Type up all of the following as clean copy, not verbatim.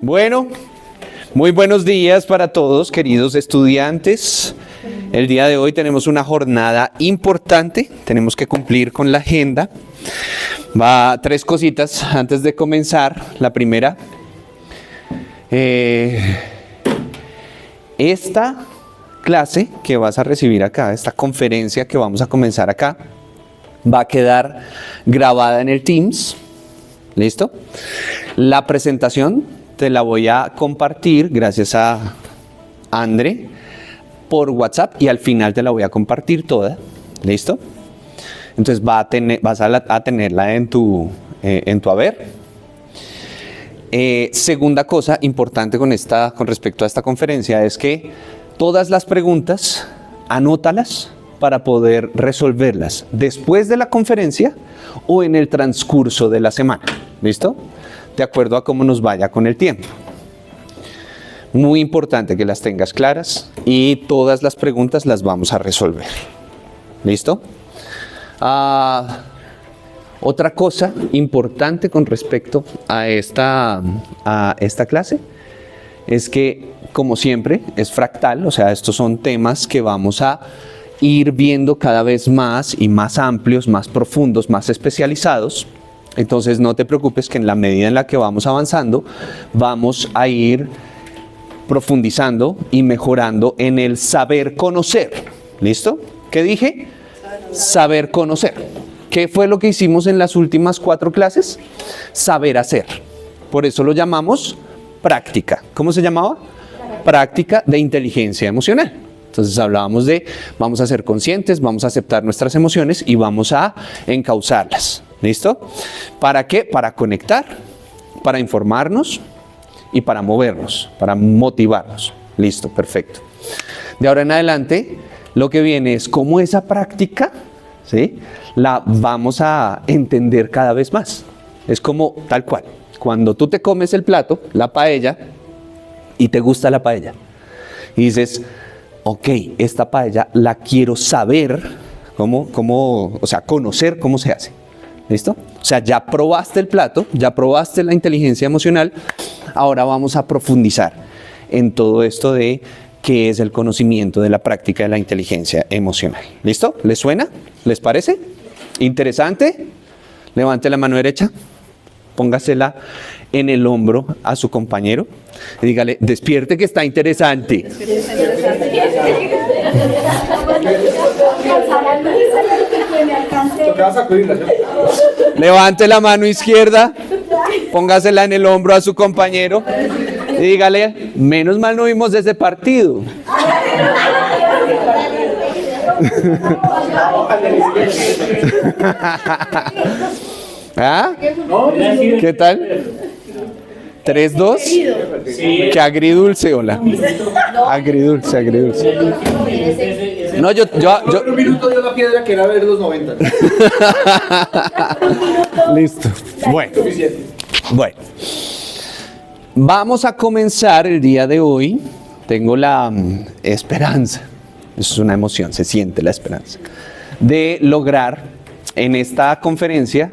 Bueno, muy buenos días para todos, queridos estudiantes. El día de hoy tenemos una jornada importante, tenemos que cumplir con la agenda. Tres cositas antes de comenzar. La primera, esta clase que vas a recibir acá, esta conferencia que vamos a comenzar acá, va a quedar grabada en el Teams. ¿Listo? La presentación te la voy a compartir gracias a André por WhatsApp y al final te la voy a compartir toda. ¿Listo? Entonces vas a tenerla en tu haber. Segunda cosa importante con respecto a esta conferencia es que todas las preguntas, anótalas para poder resolverlas después de la conferencia o en el transcurso de la semana. ¿Listo? De acuerdo a cómo nos vaya con el tiempo. Muy importante que las tengas claras y todas las preguntas las vamos a resolver. ¿Listo? Otra cosa importante con respecto a esta clase es que, como siempre, es fractal, o sea, estos son temas que vamos a ir viendo cada vez más y más amplios, más profundos, más especializados. Entonces no te preocupes que en la medida en la que vamos avanzando, vamos a ir profundizando y mejorando en el saber conocer. ¿Listo? ¿Qué dije? Saber conocer. ¿Qué fue lo que hicimos en las últimas 4 clases? Saber hacer. Por eso lo llamamos práctica. ¿Cómo se llamaba? Práctica de inteligencia emocional. Entonces hablábamos de, vamos a ser conscientes, vamos a aceptar nuestras emociones y vamos a encauzarlas. ¿Listo? ¿Para qué? Para conectar, para informarnos y para movernos, para motivarnos. Listo, perfecto. De ahora en adelante, lo que viene es cómo esa práctica, ¿sí?, la vamos a entender cada vez más. Es como tal cual. Cuando tú te comes el plato, la paella, y te gusta la paella, y dices, ok, esta paella la quiero saber, o sea, conocer cómo se hace. ¿Listo? O sea, ya probaste el plato, ya probaste la inteligencia emocional, ahora vamos a profundizar en todo esto de qué es el conocimiento de la práctica de la inteligencia emocional. ¿Listo? ¿Les suena? ¿Les parece? ¿Interesante? Levante la mano derecha, póngasela en el hombro a su compañero y dígale, despierte que está interesante. Levante la mano izquierda, póngasela en el hombro a su compañero y dígale, menos mal no vimos ese partido. ¿Ah? ¿Qué tal? 3-2. Sí. Qué agridulce, hola. Agridulce. No, yo por un minuto dio la piedra que era ver los 90. Listo. Bueno. Vamos a comenzar el día de hoy. Tengo la esperanza, eso es una emoción, se siente la esperanza, de lograr en esta conferencia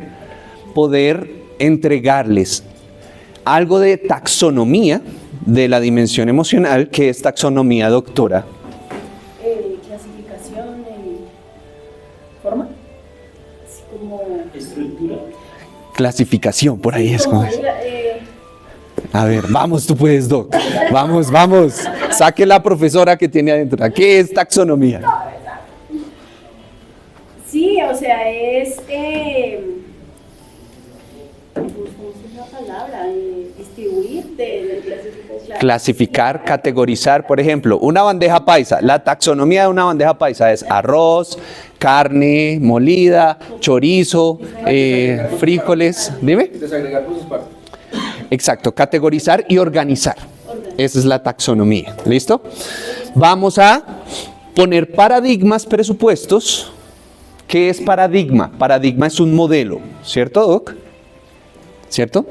poder entregarles algo de taxonomía de la dimensión emocional, que es taxonomía doctora. Clasificación, forma, así como estructura. Clasificación, por ahí es como es. A ver, vamos, tú puedes, Doc. Vamos. Saque la profesora que tiene adentro. ¿Qué es taxonomía? Sí, o sea, es ¿cómo es la palabra? Distribuir, de clasificar, categorizar. Por ejemplo, una bandeja paisa. La taxonomía de una bandeja paisa es arroz, carne molida, chorizo, frijoles. Dime. Desagregar por sus partes. Exacto, categorizar y organizar. Esa es la taxonomía. ¿Listo? Vamos a poner paradigmas, presupuestos. ¿Qué es paradigma? Paradigma es un modelo, ¿cierto, Doc? ¿Cierto?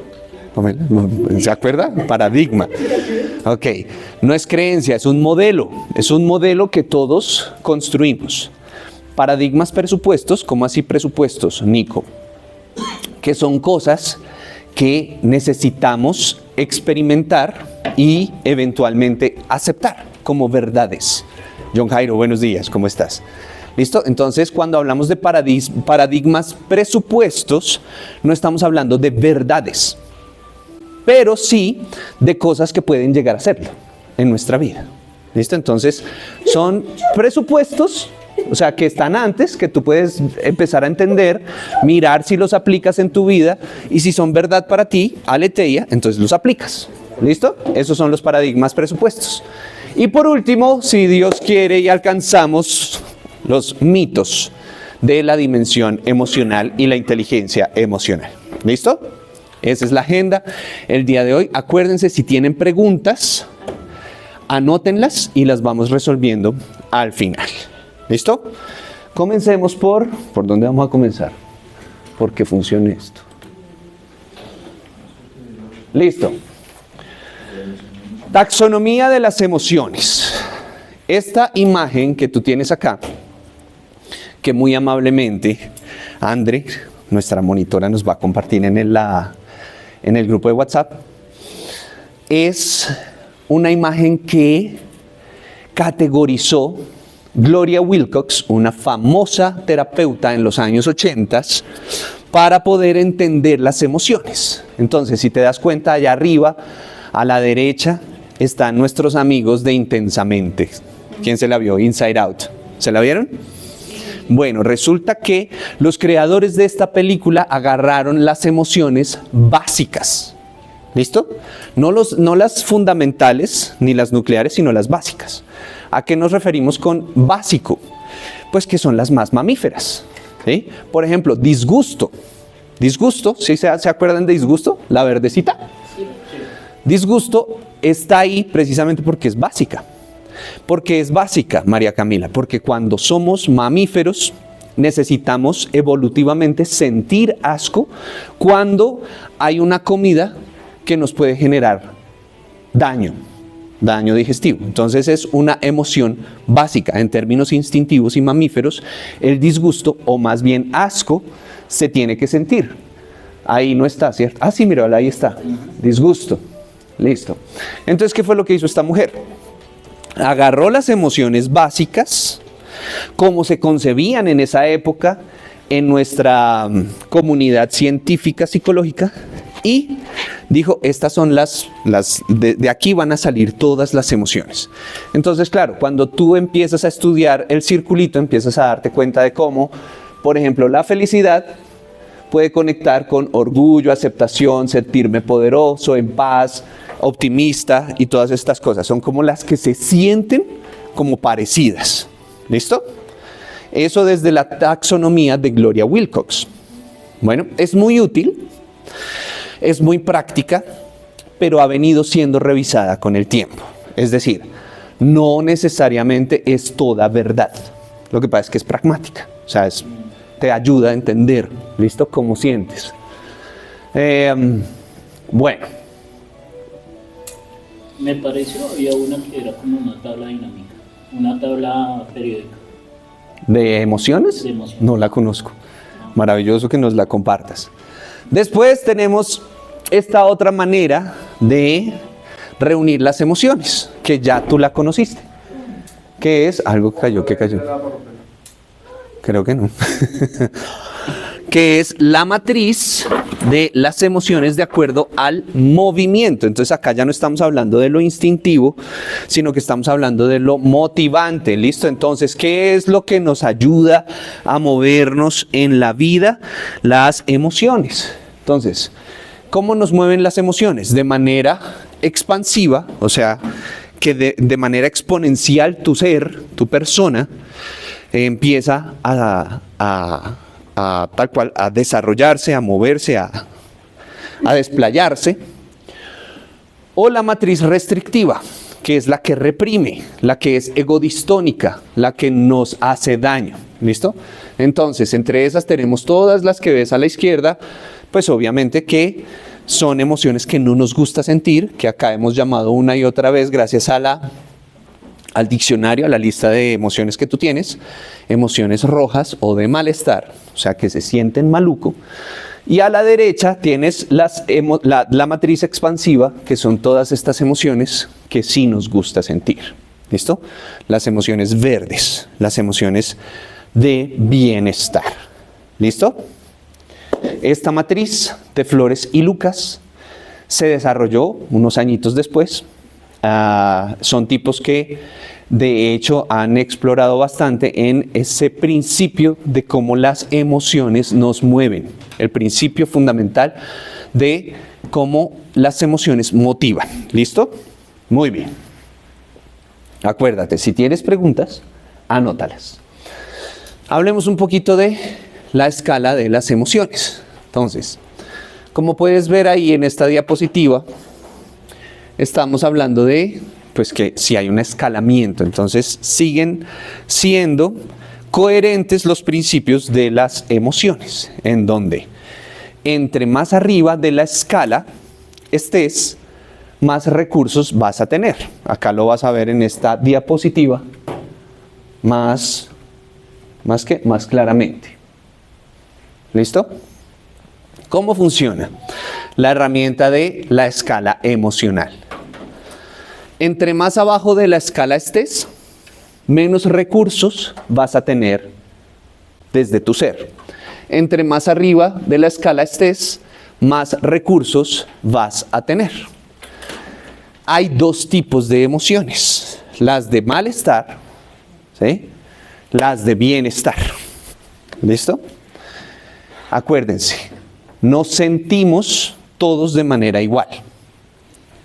¿Se acuerda? Paradigma. Ok, no es creencia, es un modelo. Es un modelo que todos construimos. Paradigmas, presupuestos. ¿Cómo así presupuestos, Nico? Que son cosas que necesitamos experimentar y eventualmente aceptar como verdades. John Jairo, buenos días, ¿cómo estás? ¿Listo? Entonces, cuando hablamos de paradigmas presupuestos, no estamos hablando de verdades, pero sí de cosas que pueden llegar a serlo en nuestra vida. ¿Listo? Entonces, son presupuestos, o sea, que están antes, que tú puedes empezar a entender, mirar si los aplicas en tu vida, y si son verdad para ti, aletheia, entonces los aplicas. ¿Listo? Esos son los paradigmas presupuestos. Y por último, si Dios quiere y alcanzamos los mitos de la dimensión emocional y la inteligencia emocional. ¿Listo? Esa es la agenda el día de hoy. Acuérdense, si tienen preguntas, anótenlas y las vamos resolviendo al final. ¿Listo? Comencemos ¿por dónde vamos a comenzar? Porque funcione esto. Listo. Taxonomía de las emociones. Esta imagen que tú tienes acá, que muy amablemente Andre, nuestra monitora, nos va a compartir en el grupo de WhatsApp, es una imagen que categorizó Gloria Wilcox, una famosa terapeuta en los años 80, para poder entender las emociones. Entonces, si te das cuenta, allá arriba, a la derecha, están nuestros amigos de Intensamente. ¿Quién se la vio? Inside Out. ¿Se la vieron? Bueno, resulta que los creadores de esta película agarraron las emociones básicas. ¿Listo? No las fundamentales ni las nucleares, sino las básicas. ¿A qué nos referimos con básico? Pues que son las más mamíferas. ¿Sí? Por ejemplo, disgusto. Disgusto, ¿sí se acuerdan de disgusto? La verdecita. Disgusto está ahí precisamente porque es básica. ¿Por qué es básica, María Camila? Porque cuando somos mamíferos necesitamos evolutivamente sentir asco cuando hay una comida que nos puede generar daño digestivo. Entonces es una emoción básica. En términos instintivos y mamíferos, el disgusto, o más bien asco, se tiene que sentir. Ahí no está, ¿cierto? Ah, sí, mira, ahí está. Disgusto. Listo. Entonces, ¿qué fue lo que hizo esta mujer? Agarró las emociones básicas, como se concebían en esa época en nuestra comunidad científica, psicológica, y dijo, estas son de aquí van a salir todas las emociones. Entonces, claro, cuando tú empiezas a estudiar el circulito, empiezas a darte cuenta de cómo, por ejemplo, la felicidad puede conectar con orgullo, aceptación, sentirme poderoso, en paz, optimista, y todas estas cosas. Son como las que se sienten como parecidas. ¿Listo? Eso desde la taxonomía de Gloria Wilcox. Bueno, es muy útil, es muy práctica, pero ha venido siendo revisada con el tiempo. Es decir, no necesariamente es toda verdad. Lo que pasa es que es pragmática. O sea, te ayuda a entender, ¿listo? Cómo sientes. Bueno. Me pareció, había una que era como una tabla dinámica, una tabla periódica. ¿De emociones? De emociones. No la conozco. Maravilloso que nos la compartas. Después tenemos esta otra manera de reunir las emociones, que ya tú la conociste. ¿Qué es? Algo cayó, ¿qué cayó? Creo que no. Que es la matriz de las emociones de acuerdo al movimiento. Entonces acá ya no estamos hablando de lo instintivo, sino que estamos hablando de lo motivante. ¿Listo? Entonces, ¿qué es lo que nos ayuda a movernos en la vida? Las emociones. Entonces, ¿cómo nos mueven las emociones? De manera expansiva, o sea, que de manera exponencial tu ser, tu persona, empieza a tal cual, a desarrollarse, a moverse, a desplayarse. O la matriz restrictiva, que es la que reprime, la que es egodistónica, la que nos hace daño. ¿Listo? Entonces, entre esas tenemos todas las que ves a la izquierda, pues obviamente que son emociones que no nos gusta sentir, que acá hemos llamado una y otra vez gracias a al diccionario, a la lista de emociones que tú tienes, emociones rojas o de malestar, o sea que se sienten maluco, Y a la derecha tienes la matriz expansiva, que son todas estas emociones que sí nos gusta sentir. ¿Listo? Las emociones verdes, las emociones de bienestar. ¿Listo? Esta matriz de Flores y Lucas se desarrolló unos añitos después. Son tipos que de hecho han explorado bastante en ese principio de cómo las emociones nos mueven. El principio fundamental de cómo las emociones motivan. ¿Listo? Muy bien. Acuérdate, si tienes preguntas, anótalas. Hablemos un poquito de la escala de las emociones. Entonces, como puedes ver ahí en esta diapositiva, estamos hablando de, pues que si hay un escalamiento, entonces siguen siendo coherentes los principios de las emociones, en donde entre más arriba de la escala estés, más recursos vas a tener. Acá lo vas a ver en esta diapositiva más claramente. ¿Listo? ¿Cómo funciona la herramienta de la escala emocional? Entre más abajo de la escala estés, menos recursos vas a tener desde tu ser. Entre más arriba de la escala estés, más recursos vas a tener. Hay dos tipos de emociones, las de malestar, ¿sí? Las de bienestar. ¿Listo? Acuérdense, no sentimos todos de manera igual.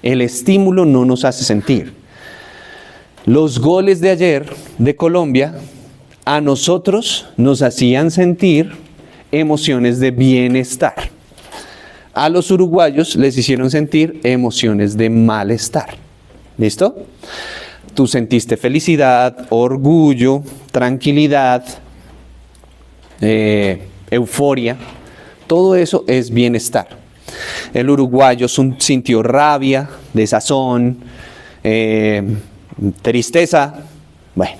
El estímulo no nos hace sentir. Los goles de ayer de Colombia a nosotros nos hacían sentir emociones de bienestar. A los uruguayos les hicieron sentir emociones de malestar. ¿Listo? Tú sentiste felicidad, orgullo, tranquilidad, euforia. Todo eso es bienestar. El uruguayo sintió rabia, desazón, tristeza. Bueno,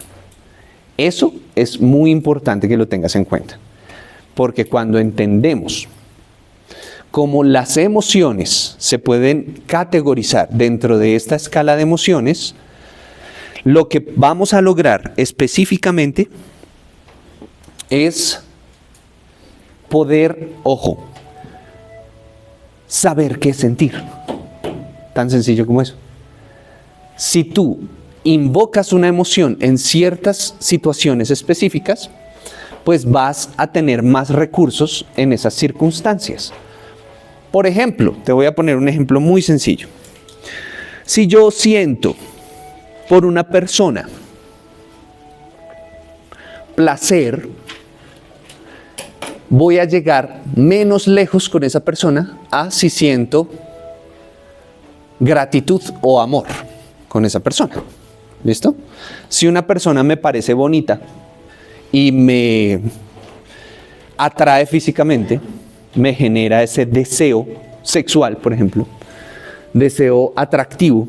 eso es muy importante que lo tengas en cuenta. Porque cuando entendemos cómo las emociones se pueden categorizar dentro de esta escala de emociones, lo que vamos a lograr específicamente es poder, ojo, saber qué sentir. Tan sencillo como eso. Si tú invocas una emoción en ciertas situaciones específicas, pues vas a tener más recursos en esas circunstancias. Por ejemplo, te voy a poner un ejemplo muy sencillo. Si yo siento por una persona placer, voy a llegar menos lejos con esa persona a si siento gratitud o amor con esa persona. ¿Listo? Si una persona me parece bonita y me atrae físicamente, me genera ese deseo sexual, por ejemplo, deseo atractivo,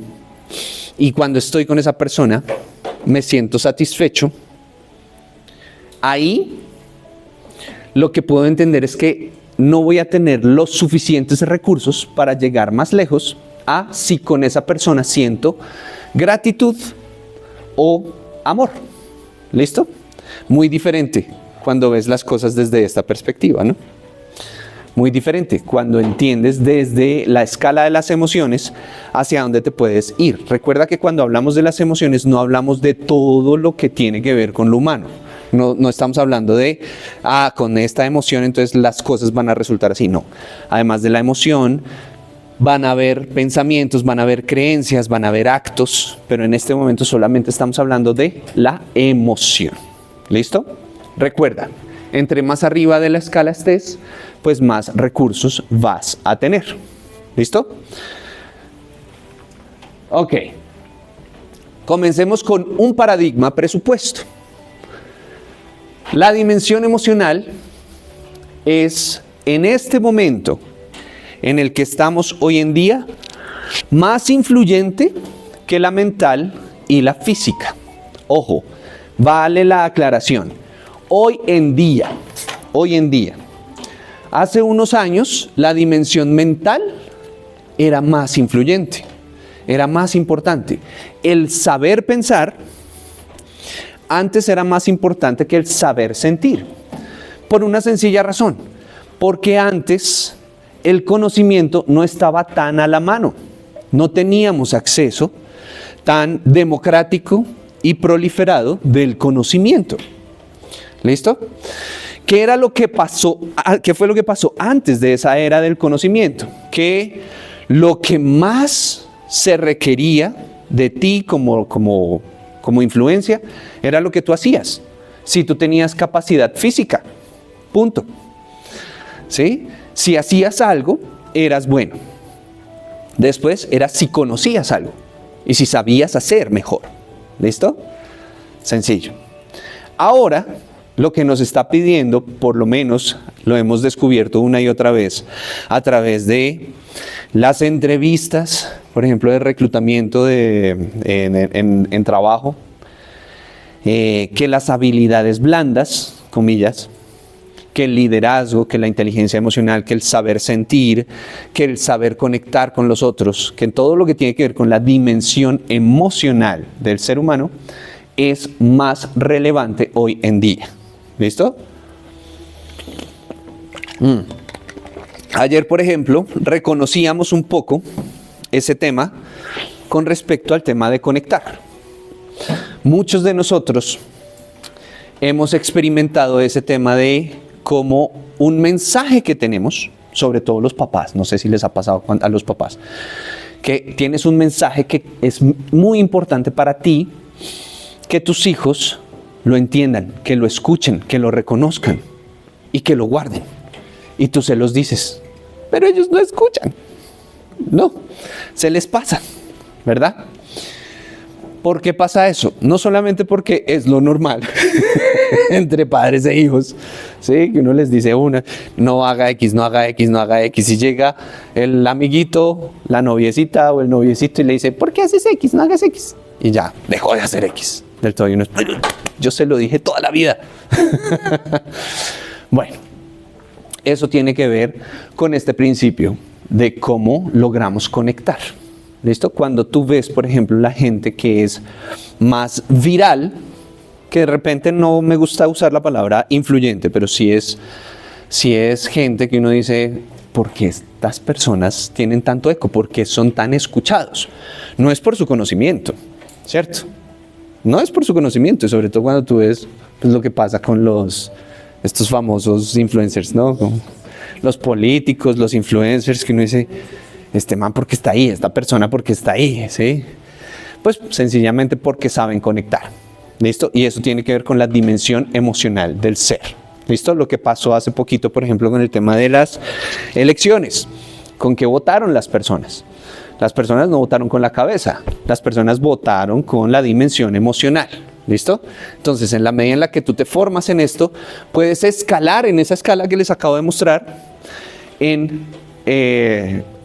y cuando estoy con esa persona me siento satisfecho, ahí lo que puedo entender es que no voy a tener los suficientes recursos para llegar más lejos a si con esa persona siento gratitud o amor. ¿Listo? Muy diferente cuando ves las cosas desde esta perspectiva, ¿no? Muy diferente cuando entiendes desde la escala de las emociones hacia dónde te puedes ir. Recuerda que cuando hablamos de las emociones no hablamos de todo lo que tiene que ver con lo humano. No estamos hablando de, con esta emoción entonces las cosas van a resultar así. No. Además de la emoción, van a haber pensamientos, van a haber creencias, van a haber actos, pero en este momento solamente estamos hablando de la emoción. ¿Listo? Recuerda, entre más arriba de la escala estés, pues más recursos vas a tener. ¿Listo? Ok. Comencemos con un paradigma presupuesto. La dimensión emocional es en este momento en el que estamos hoy en día más influyente que la mental y la física. Ojo, vale la aclaración. Hoy en día, Hace unos años, la dimensión mental era más influyente, era más importante. El saber pensar antes era más importante que el saber sentir, por una sencilla razón, porque antes el conocimiento no estaba tan a la mano, no teníamos acceso tan democrático y proliferado del conocimiento. ¿Listo? ¿Qué era lo que pasó? ¿Qué fue lo que pasó antes de esa era del conocimiento? Que lo que más se requería de ti como influencia era lo que tú hacías. Si tú tenías capacidad física, punto. ¿Sí? Si hacías algo, eras bueno. Después era si conocías algo y si sabías hacer mejor. ¿Listo? Sencillo. Ahora, lo que nos está pidiendo, por lo menos lo hemos descubierto una y otra vez, a través de las entrevistas, por ejemplo, de reclutamiento en trabajo, que las habilidades blandas, comillas, que el liderazgo, que la inteligencia emocional, que el saber sentir, que el saber conectar con los otros, que en todo lo que tiene que ver con la dimensión emocional del ser humano, es más relevante hoy en día. ¿Listo? Ayer, por ejemplo, reconocíamos un poco ese tema con respecto al tema de conectar. Muchos de nosotros hemos experimentado ese tema de como un mensaje que tenemos, sobre todo los papás, no sé si les ha pasado a los papás, que tienes un mensaje que es muy importante para ti, que tus hijos lo entiendan, que lo escuchen, que lo reconozcan y que lo guarden. Y tú se los dices, pero ellos no escuchan. No, se les pasa, ¿verdad? ¿Por qué pasa eso? No solamente porque es lo normal entre padres e hijos, ¿sí? Que uno les dice no haga X, no haga X, no haga X. Y llega el amiguito, la noviecita o el noviecito y le dice, ¿por qué haces X? No hagas X. Y ya, dejó de hacer X del todo. Y uno, yo se lo dije toda la vida. Bueno, eso tiene que ver con este principio de cómo logramos conectar. ¿Listo? Cuando tú ves, por ejemplo, la gente que es más viral, que de repente no me gusta usar la palabra influyente, pero sí es gente que uno dice, ¿por qué estas personas tienen tanto eco? ¿Por qué son tan escuchados? No es por su conocimiento, ¿cierto? No es por su conocimiento, y sobre todo cuando tú ves pues, lo que pasa con estos famosos influencers, ¿no? Con los políticos, los influencers, que uno dice, este man porque está ahí, esta persona porque está ahí, ¿sí? Pues sencillamente porque saben conectar, ¿listo? Y eso tiene que ver con la dimensión emocional del ser, ¿listo? Lo que pasó hace poquito, por ejemplo, con el tema de las elecciones, ¿con qué votaron las personas? Las personas no votaron con la cabeza, las personas votaron con la dimensión emocional, ¿listo? Entonces, en la medida en la que tú te formas en esto, puedes escalar en esa escala que les acabo de mostrar en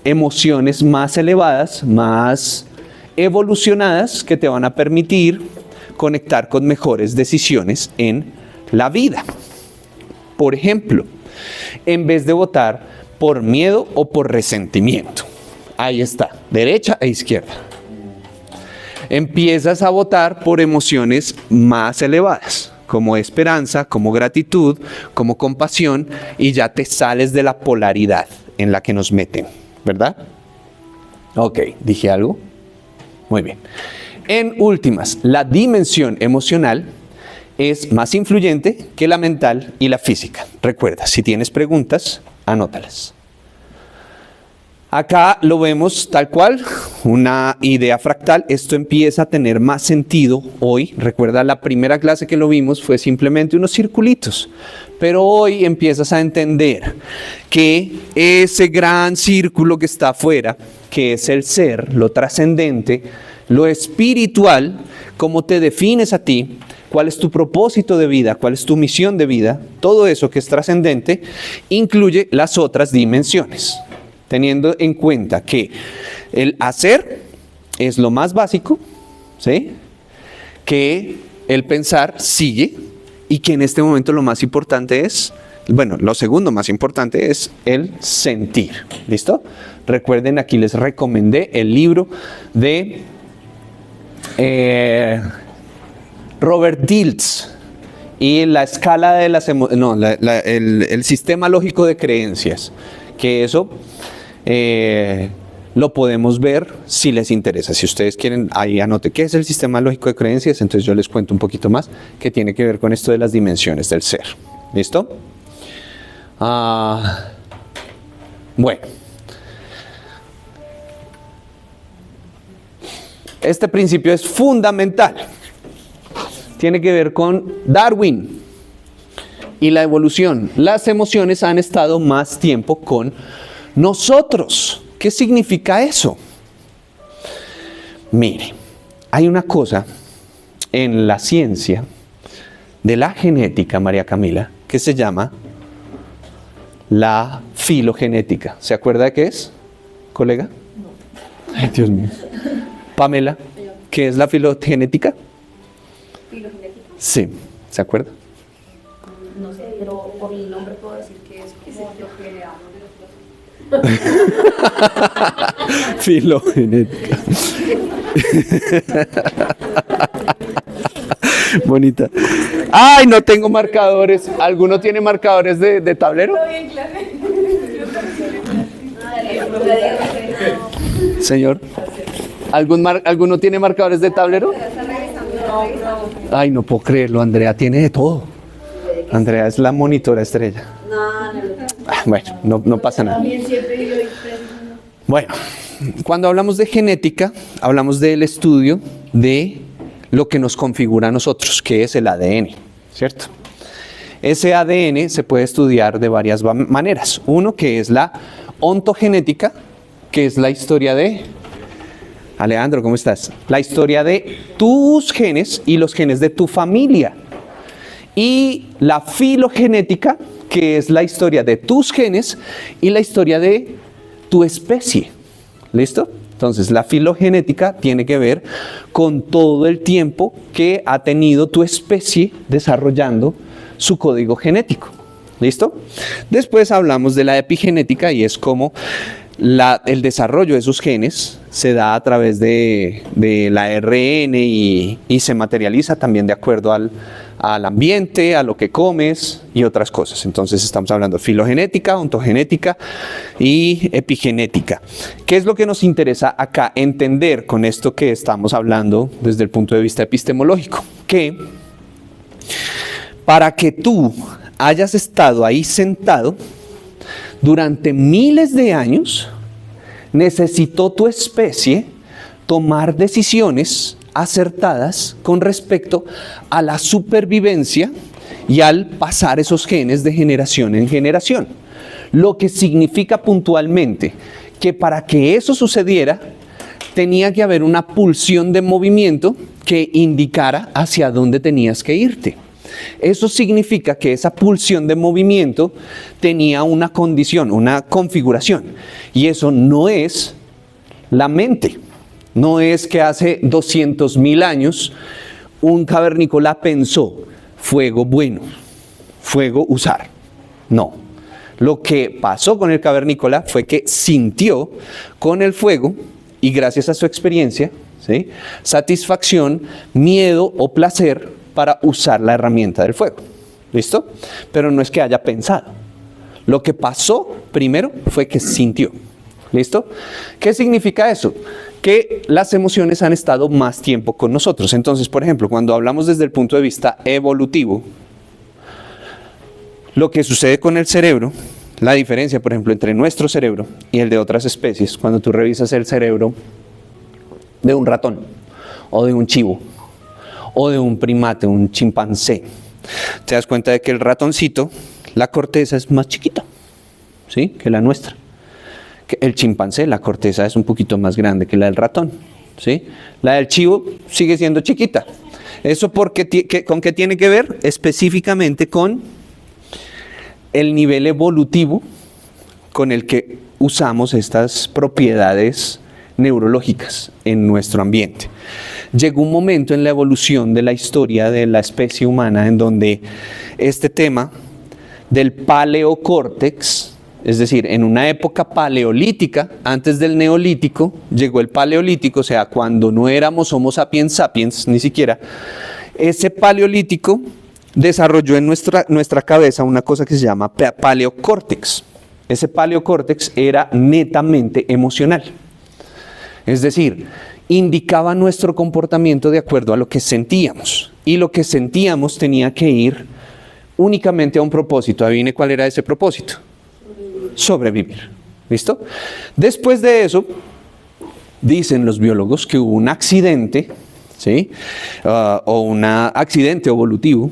emociones más elevadas, más evolucionadas, que te van a permitir conectar con mejores decisiones en la vida. Por ejemplo, en vez de votar por miedo o por resentimiento, ahí está, derecha e izquierda. Empiezas a votar por emociones más elevadas, como esperanza, como gratitud, como compasión, y ya te sales de la polaridad en la que nos meten, ¿verdad? Ok, ¿dije algo? Muy bien. En últimas, la dimensión emocional es más influyente que la mental y la física. Recuerda, si tienes preguntas, anótalas. Acá lo vemos tal cual, una idea fractal. Esto empieza a tener más sentido hoy. Recuerda, la primera clase que lo vimos fue simplemente unos circulitos. Pero hoy empiezas a entender que ese gran círculo que está afuera, que es el ser, lo trascendente, lo espiritual, cómo te defines a ti, cuál es tu propósito de vida, cuál es tu misión de vida, todo eso que es trascendente, incluye las otras dimensiones. Teniendo en cuenta que el hacer es lo más básico, ¿sí? Que el pensar sigue, y que en este momento lo más importante es bueno, lo segundo más importante es el sentir. ¿Listo? Recuerden, aquí les recomendé el libro de Robert Dilts y la escala de las el sistema lógico de creencias, que eso lo podemos ver si les interesa. Si ustedes quieren, ahí anote qué es el sistema lógico de creencias, entonces yo les cuento un poquito más que tiene que ver con esto de las dimensiones del ser. ¿Listo? Bueno. Este principio es fundamental. Tiene que ver con Darwin y la evolución. Las emociones han estado más tiempo con nosotros. ¿Qué significa eso? Mire, hay una cosa en la ciencia de la genética, María Camila, que se llama la filogenética. ¿Se acuerda de qué es, colega? No. Ay, Dios mío. Pamela, ¿qué es la filogenética? ¿Filogenética? Sí, ¿se acuerda? No sé, pero por el nombre puedo decir que es como lo que heredamos de los dos. Filogenética. Bonita. ¡Ay, no tengo marcadores! ¿Alguno tiene marcadores de tablero? Señor, ¿alguno tiene marcadores de tablero? Ay, no puedo creerlo, Andrea tiene de todo. Andrea es la monitora estrella. Bueno, no pasa nada. Bueno, cuando hablamos de genética, hablamos del estudio de lo que nos configura a nosotros, que es el ADN, ¿cierto? Ese ADN se puede estudiar de varias maneras. Uno, que es la ontogenética, que es la historia de... Alejandro, ¿cómo estás? La historia de tus genes y los genes de tu familia. Y la filogenética, que es la historia de tus genes y la historia de tu especie. ¿Listo? Entonces, la filogenética tiene que ver con todo el tiempo que ha tenido tu especie desarrollando su código genético. ¿Listo? Después hablamos de la epigenética y es como el desarrollo de sus genes se da a través de la ARN y se materializa también de acuerdo al ambiente, a lo que comes y otras cosas. Entonces estamos hablando de filogenética, ontogenética y epigenética. ¿Qué es lo que nos interesa acá entender con esto que estamos hablando desde el punto de vista epistemológico? Que para que tú hayas estado ahí sentado durante miles de años, necesitó tu especie tomar decisiones acertadas con respecto a la supervivencia y al pasar esos genes de generación en generación. Lo que significa puntualmente que para que eso sucediera, tenía que haber una pulsión de movimiento que indicara hacia dónde tenías que irte. Eso significa que esa pulsión de movimiento tenía una condición, una configuración. Y eso no es la mente. No es que hace 200.000 años un cavernícola pensó, fuego bueno, fuego usar. No. Lo que pasó con el cavernícola fue que sintió con el fuego y gracias a su experiencia, ¿sí?, satisfacción, miedo o placer para usar la herramienta del fuego. ¿Listo? Pero no es que haya pensado. Lo que pasó primero fue que sintió. ¿Listo? ¿Qué significa eso? Que las emociones han estado más tiempo con nosotros. Entonces, por ejemplo, cuando hablamos desde el punto de vista evolutivo, lo que sucede con el cerebro, la diferencia, por ejemplo, entre nuestro cerebro y el de otras especies, cuando tú revisas el cerebro de un ratón o de un chivo o de un primate, un chimpancé, te das cuenta de que el ratoncito, la corteza es más chiquita, ¿sí?, que la nuestra. Que el chimpancé, la corteza es un poquito más grande que la del ratón, ¿sí? La del chivo sigue siendo chiquita. ¿Eso con qué tiene que ver? Específicamente con el nivel evolutivo con el que usamos estas propiedades neurológicas en nuestro ambiente. Llegó un momento en la evolución de la historia de la especie humana en donde este tema del paleocórtex, es decir, en una época paleolítica, antes del neolítico, llegó el paleolítico, o sea, cuando no éramos Homo sapiens sapiens, ni siquiera, ese paleolítico desarrolló en nuestra cabeza una cosa que se llama paleocórtex. Ese paleocórtex era netamente emocional. Es decir, indicaba nuestro comportamiento de acuerdo a lo que sentíamos. Y lo que sentíamos tenía que ir únicamente a un propósito. Adivine cuál era ese propósito. Sobrevivir. ¿Listo? Después de eso, dicen los biólogos que hubo un accidente, ¿sí? O un accidente evolutivo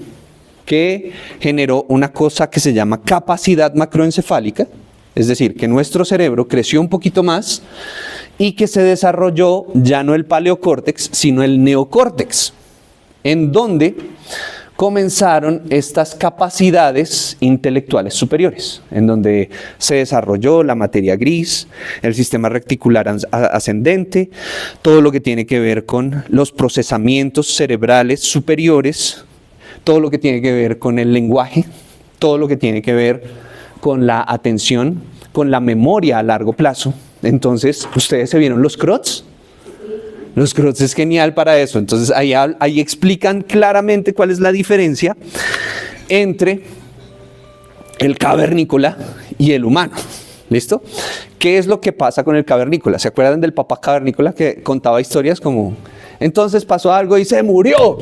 que generó una cosa que se llama capacidad macroencefálica, es decir, que nuestro cerebro creció un poquito más y que se desarrolló ya no el paleocórtex, sino el neocórtex, en donde comenzaron estas capacidades intelectuales superiores, en donde se desarrolló la materia gris, el sistema reticular ascendente, todo lo que tiene que ver con los procesamientos cerebrales superiores, todo lo que tiene que ver con el lenguaje, todo lo que tiene que ver con la atención, con la memoria a largo plazo. Entonces, ¿ustedes se vieron los CROTS? Los CROTS es genial para eso. Entonces, ahí explican claramente cuál es la diferencia entre el cavernícola y el humano. ¿Listo? ¿Qué es lo que pasa con el cavernícola? ¿Se acuerdan del papá cavernícola que contaba historias como, entonces pasó algo y se murió?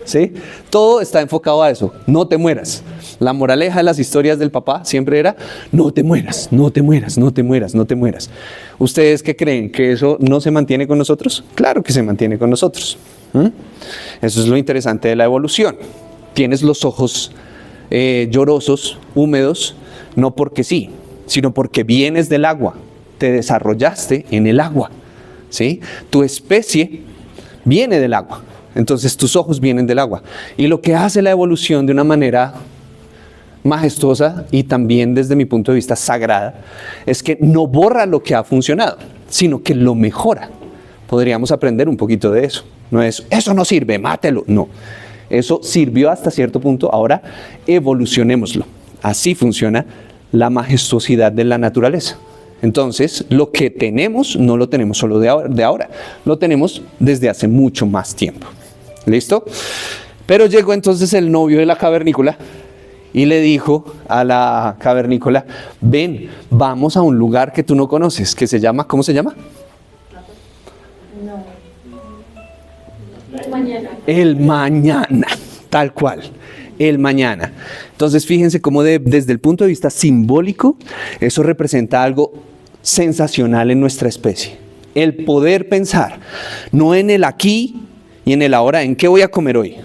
¿Sí? Todo está enfocado a eso, no te mueras. La moraleja de las historias del papá siempre era, no te mueras, no te mueras, no te mueras, no te mueras. ¿Ustedes qué creen? ¿Que eso no se mantiene con nosotros? Claro que se mantiene con nosotros. Eso es lo interesante de la evolución. Tienes los ojos llorosos, húmedos, no porque sí, sino porque vienes del agua, te desarrollaste en el agua, ¿sí? Tu especie viene del agua. Entonces tus ojos vienen del agua. Y lo que hace la evolución de una manera majestuosa y también desde mi punto de vista sagrada, es que no borra lo que ha funcionado, sino que lo mejora. Podríamos aprender un poquito de eso. No es, eso no sirve, mátelo. No, eso sirvió hasta cierto punto, ahora evolucionémoslo. Así funciona la majestuosidad de la naturaleza. Entonces, lo que tenemos no lo tenemos solo de ahora, lo tenemos desde hace mucho más tiempo. ¿Listo? Pero llegó entonces el novio de la cavernícola y le dijo a la cavernícola, ven, vamos a un lugar que tú no conoces, que se llama, ¿cómo se llama? No. Mañana. El mañana, tal cual, el mañana. Entonces fíjense cómo desde el punto de vista simbólico, eso representa algo sensacional en nuestra especie. El poder pensar, no en el aquí y en el ahora, en qué voy a comer hoy,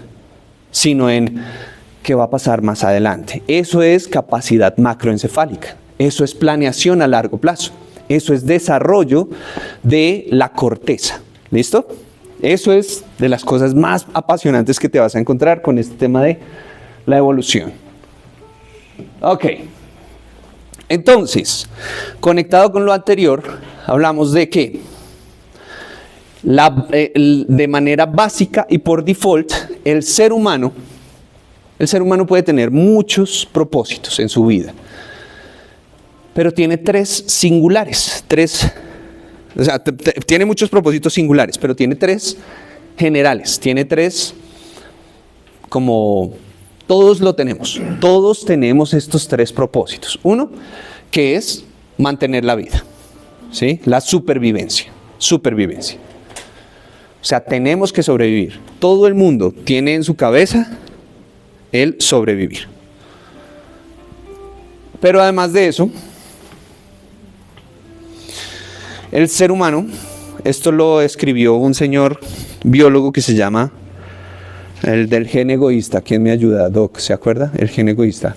sino en qué va a pasar más adelante. Eso es capacidad macroencefálica, eso es planeación a largo plazo, eso es desarrollo de la corteza. ¿Listo? Eso es de las cosas más apasionantes que te vas a encontrar con este tema de la evolución. Ok. Entonces, conectado con lo anterior, hablamos de que de manera básica y por default, el ser humano puede tener muchos propósitos en su vida, pero tiene tres singulares, tiene muchos propósitos singulares, pero tiene tres generales, tiene tres como todos lo tenemos, todos tenemos estos tres propósitos. Uno, que es mantener la vida, ¿sí? La supervivencia. O sea, tenemos que sobrevivir. Todo el mundo tiene en su cabeza el sobrevivir. Pero además de eso, el ser humano, esto lo escribió un señor biólogo que se llama el del gen egoísta. ¿Quién me ayuda, Doc? ¿Se acuerda? El gen egoísta.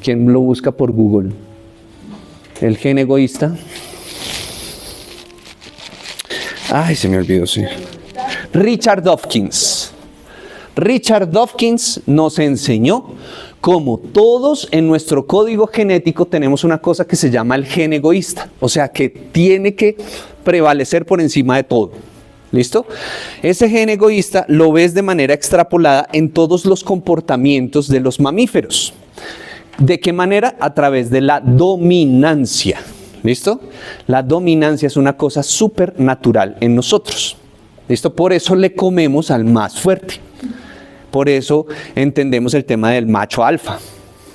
¿Quién lo busca por Google? El gen egoísta. Ay, se me olvidó, sí. Richard Dawkins. Richard Dawkins nos enseñó cómo todos en nuestro código genético tenemos una cosa que se llama el gen egoísta. O sea, que tiene que prevalecer por encima de todo. ¿Listo? Ese gen egoísta lo ves de manera extrapolada en todos los comportamientos de los mamíferos. ¿De qué manera? A través de la dominancia. ¿Listo? La dominancia es una cosa súper natural en nosotros. ¿Listo? Por eso le comemos al más fuerte. Por eso entendemos el tema del macho alfa.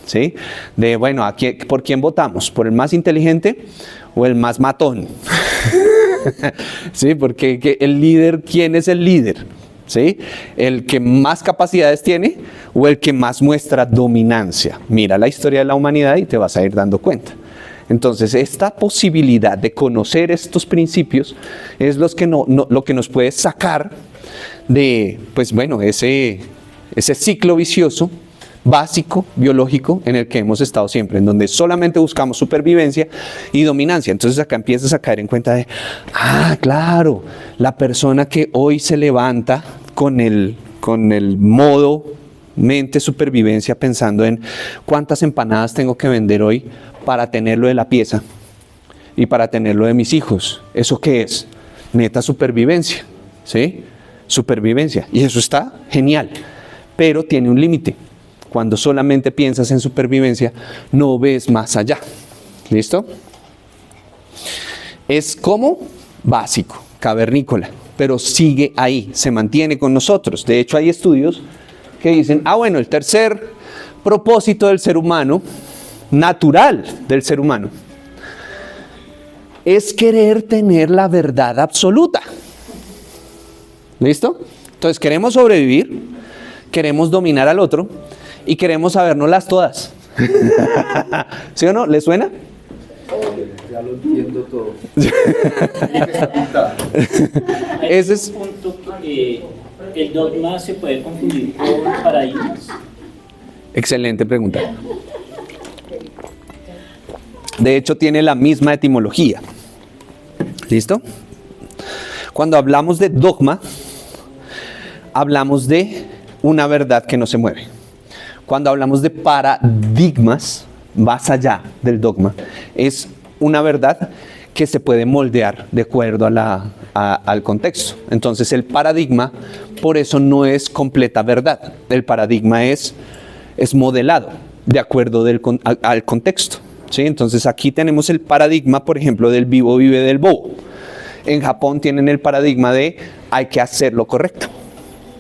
¿Sí? De, bueno, ¿por quién votamos? ¿Por el más inteligente o el más matón? ¿Sí? Porque el líder, ¿quién es el líder? ¿Sí? ¿El que más capacidades tiene o el que más muestra dominancia? Mira la historia de la humanidad y te vas a ir dando cuenta. Entonces, esta posibilidad de conocer estos principios es lo que nos puede sacar de, pues bueno, ese ciclo vicioso básico, biológico, en el que hemos estado siempre, en donde solamente buscamos supervivencia y dominancia. Entonces acá empiezas a caer en cuenta de, claro, la persona que hoy se levanta con el modo mente supervivencia, pensando en cuántas empanadas tengo que vender hoy para tenerlo de la pieza y para tenerlo de mis hijos. ¿Eso qué es? Neta supervivencia, ¿sí? Supervivencia. Y eso está genial, pero tiene un límite. Cuando solamente piensas en supervivencia, no ves más allá. ¿Listo? Es como básico, cavernícola, pero sigue ahí, se mantiene con nosotros. De hecho, hay estudios que dicen, bueno, el tercer propósito del ser humano, natural del ser humano, es querer tener la verdad absoluta. ¿Listo? Entonces, queremos sobrevivir, queremos dominar al otro, y queremos sabérnoslas todas. ¿Sí o no? ¿Les suena? Ya lo entiendo todo. Ese es un punto que el dogma se puede confundir con paradigmas. Excelente pregunta. De hecho, tiene la misma etimología. ¿Listo? Cuando hablamos de dogma, hablamos de una verdad que no se mueve. Cuando hablamos de paradigmas, más allá del dogma, es una verdad que se puede moldear de acuerdo al contexto. Entonces el paradigma, por eso no es completa verdad. El paradigma es modelado de acuerdo al contexto. ¿Sí? Entonces aquí tenemos el paradigma, por ejemplo, del vivo vive del bobo. En Japón tienen el paradigma de hay que hacer lo correcto.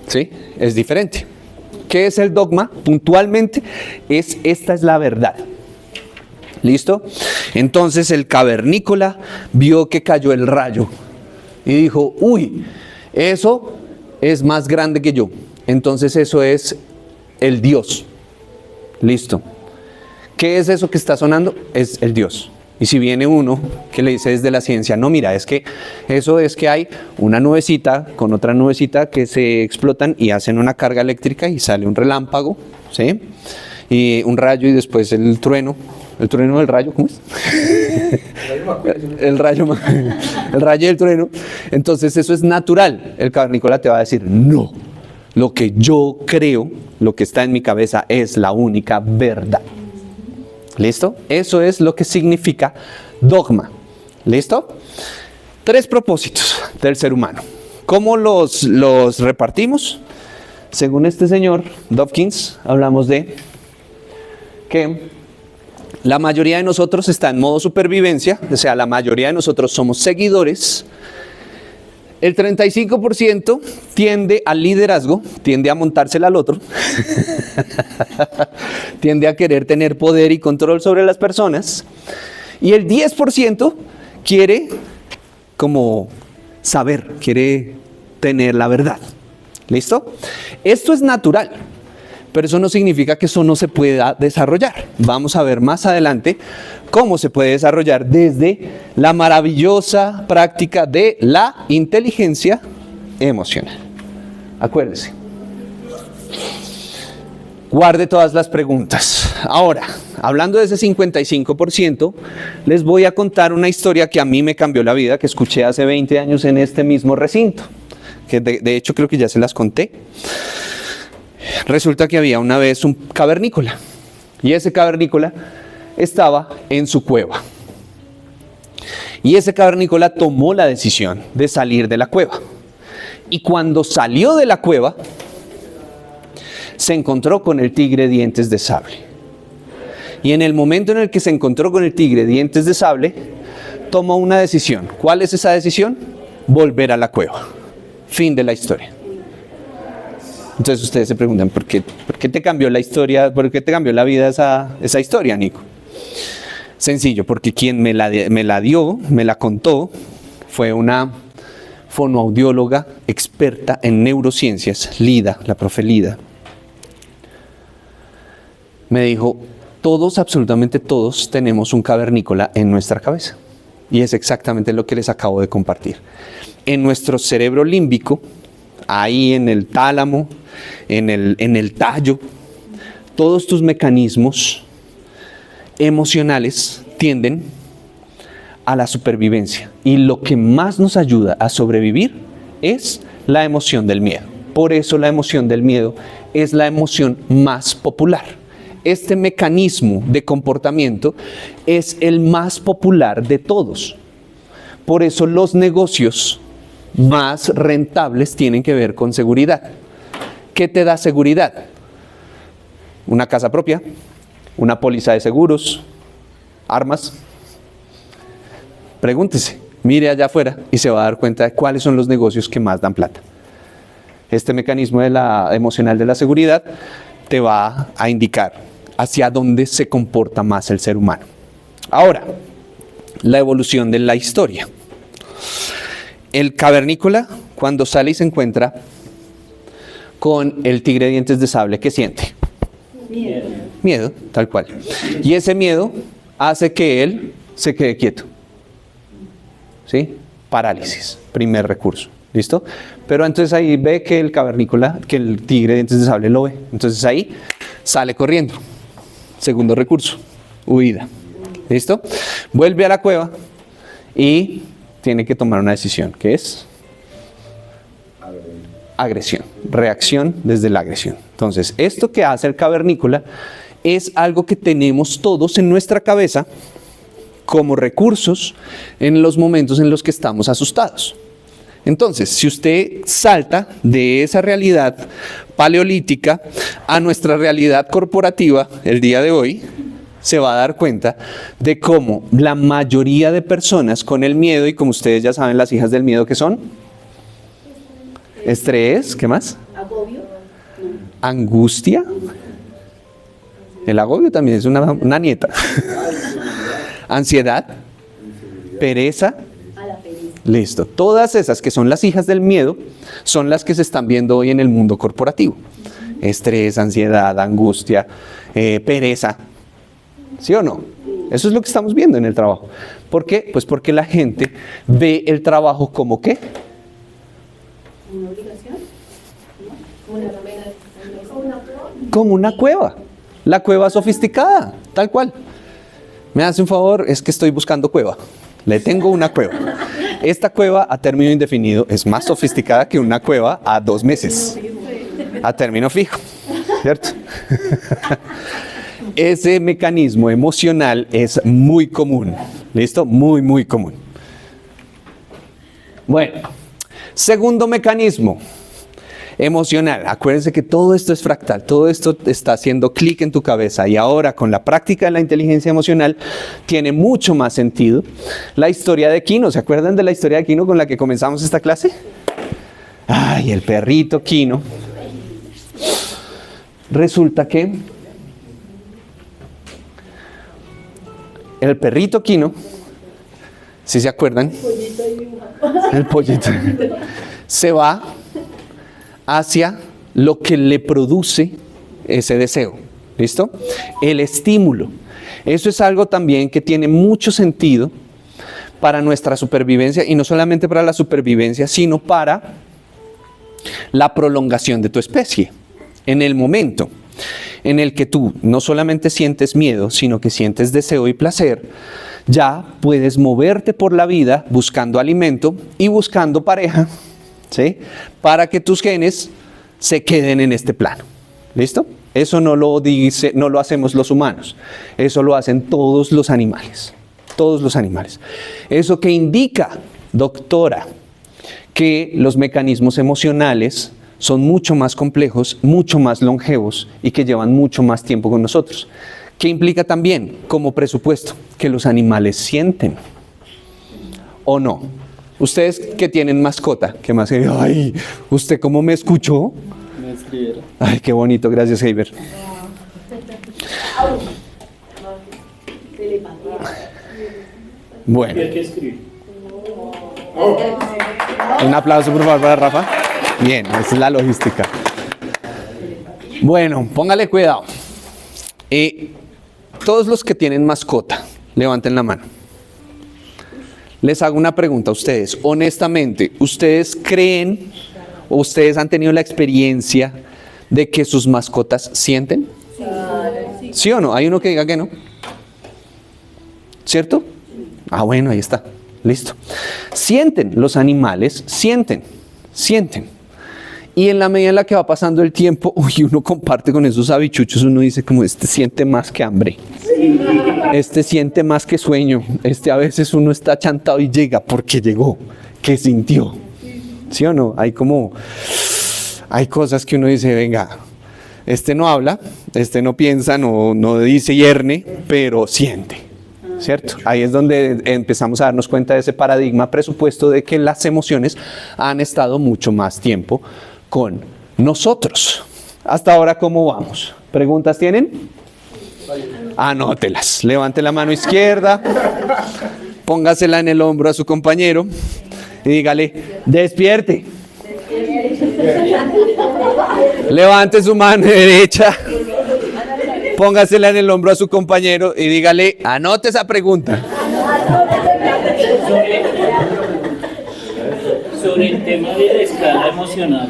¿Sí? Es diferente. ¿Qué es el dogma? Puntualmente, esta es la verdad. ¿Listo? Entonces el cavernícola vio que cayó el rayo y dijo, uy, eso es más grande que yo. Entonces eso es el Dios. Listo. ¿Qué es eso que está sonando? Es el Dios. Y si viene uno que le dice desde la ciencia, no, mira, es que eso es que hay una nubecita con otra nubecita que se explotan y hacen una carga eléctrica y sale un relámpago, ¿sí? Y un rayo y después el trueno del rayo, ¿cómo es? El rayo y el trueno. Entonces eso es natural. El cavernícola te va a decir, no, lo que yo creo, lo que está en mi cabeza es la única verdad. ¿Listo? Eso es lo que significa dogma. ¿Listo? 3 propósitos del ser humano. ¿Cómo los repartimos? Según este señor Dawkins, hablamos de que la mayoría de nosotros está en modo supervivencia, o sea, la mayoría de nosotros somos seguidores. El 35% tiende al liderazgo, tiende a montársela al otro, tiende a querer tener poder y control sobre las personas. Y el 10% quiere como saber, quiere tener la verdad. ¿Listo? Esto es natural, pero eso no significa que eso no se pueda desarrollar. Vamos a ver más adelante cómo se puede desarrollar desde la maravillosa práctica de la inteligencia emocional. Acuérdese. Guarde todas las preguntas. Ahora, hablando de ese 55%, les voy a contar una historia que a mí me cambió la vida, que escuché hace 20 años en este mismo recinto, que de hecho creo que ya se las conté. Resulta que había una vez un cavernícola, y ese cavernícola estaba en su cueva. Y ese cavernícola tomó la decisión de salir de la cueva. Y cuando salió de la cueva, se encontró con el tigre dientes de sable. Y en el momento en el que se encontró con el tigre dientes de sable, tomó una decisión. ¿Cuál es esa decisión? Volver a la cueva. Fin de la historia. Entonces ustedes se preguntan, ¿por qué te cambió la historia? ¿Por qué te cambió la vida esa historia, Nico? Sencillo, porque quien me la contó, fue una fonoaudióloga experta en neurociencias, Lida, la profe Lida. Me dijo, todos, absolutamente todos, tenemos un cavernícola en nuestra cabeza. Y es exactamente lo que les acabo de compartir. En nuestro cerebro límbico, ahí en el tálamo, en el tallo, todos tus mecanismos emocionales tienden a la supervivencia. Y lo que más nos ayuda a sobrevivir es la emoción del miedo. Por eso la emoción del miedo es la emoción más popular. Este mecanismo de comportamiento es el más popular de todos. Por eso los negocios más rentables tienen que ver con seguridad. ¿Qué te da seguridad? Una casa propia, una póliza de seguros, armas. Pregúntese, mire allá afuera y se va a dar cuenta de cuáles son los negocios que más dan plata. Este mecanismo emocional de la seguridad te va a indicar hacia dónde se comporta más el ser humano. Ahora, la evolución de la historia. El cavernícola, cuando sale y se encuentra con el tigre de dientes de sable, ¿qué siente? Miedo, tal cual. Y ese miedo hace que él se quede quieto. ¿Sí? Parálisis, primer recurso. ¿Listo? Pero entonces ahí ve que el cavernícola, que el tigre de dientes de sable lo ve. Entonces ahí sale corriendo. Segundo recurso, huida. ¿Listo? Vuelve a la cueva y tiene que tomar una decisión, que es agresión, reacción desde la agresión. Entonces, esto que hace el cavernícola es algo que tenemos todos en nuestra cabeza como recursos en los momentos en los que estamos asustados. Entonces, si usted salta de esa realidad paleolítica a nuestra realidad corporativa el día de hoy, se va a dar cuenta de cómo la mayoría de personas con el miedo, y como ustedes ya saben, las hijas del miedo, ¿qué son? Estrés, ¿qué más? Agobio. Angustia. El agobio también es una nieta. Ansiedad. Pereza. Listo. Todas esas que son las hijas del miedo son las que se están viendo hoy en el mundo corporativo. Estrés, ansiedad, angustia, pereza. ¿Sí o no? Eso es lo que estamos viendo en el trabajo. ¿Por qué? Pues porque la gente ve el trabajo como ¿qué? ¿Una obligación? Como una cueva. La cueva sofisticada, tal cual. Me hace un favor, es que estoy buscando cueva. Le tengo una cueva. Esta cueva a término indefinido es más sofisticada que una cueva a 2 meses. A término fijo, ¿cierto? Ese mecanismo emocional es muy común. ¿Listo? Muy, muy común. Bueno, segundo mecanismo emocional. Acuérdense que todo esto es fractal, todo esto está haciendo clic en tu cabeza y ahora con la práctica de la inteligencia emocional tiene mucho más sentido. La historia de Kino, ¿se acuerdan de la historia de Kino con la que comenzamos esta clase? Ay, el perrito Kino. Resulta que el perrito Kino, ¿sí se acuerdan? El pollito. Se va hacia lo que le produce ese deseo. ¿Listo? El estímulo. Eso es algo también que tiene mucho sentido para nuestra supervivencia y no solamente para la supervivencia, sino para la prolongación de tu especie. En el momento en el que tú no solamente sientes miedo, sino que sientes deseo y placer, ya puedes moverte por la vida buscando alimento y buscando pareja, ¿sí? Para que tus genes se queden en este plano. ¿Listo? Eso no lo hacemos los humanos. Eso lo hacen todos los animales. Todos los animales. Eso que indica, doctora, que los mecanismos emocionales son mucho más complejos, mucho más longevos y que llevan mucho más tiempo con nosotros. ¿Qué implica también como presupuesto? Que los animales sienten. ¿O no? Ustedes que tienen mascota, que más que, ay, ¿usted cómo me escuchó? Me escribieron. Ay, qué bonito, gracias, Heiber. Bueno, ¿Qué hay que escribir? un aplauso por favor para Rafa. Bien, esa es la logística. Bueno, póngale cuidado. Todos los que tienen mascota, levanten la mano. Les hago una pregunta a ustedes. Honestamente, ¿ustedes creen o ustedes han tenido la experiencia de que sus mascotas sienten? ¿Sí o no? Hay uno que diga que no. ¿Cierto? Ah, bueno, ahí está. Listo. Sienten, los animales sienten. Y en la medida en la que va pasando el tiempo, uno comparte con esos habichuchos, uno dice como este siente más que hambre. Este siente más que sueño. A veces uno está chantado y llega porque llegó, que sintió. ¿Sí o no? Hay cosas que uno dice, venga, este no habla, este no piensa, no dice hierne, pero siente. ¿Cierto? Ahí es donde empezamos a darnos cuenta de ese paradigma presupuesto de que las emociones han estado mucho más tiempo con nosotros. Hasta ahora, ¿cómo vamos? ¿Preguntas tienen? Anótelas. Levante la mano izquierda, póngasela en el hombro a su compañero y dígale, despierte. Levante su mano derecha, póngasela en el hombro a su compañero y dígale, anote esa pregunta. Sobre el tema de la escala emocional,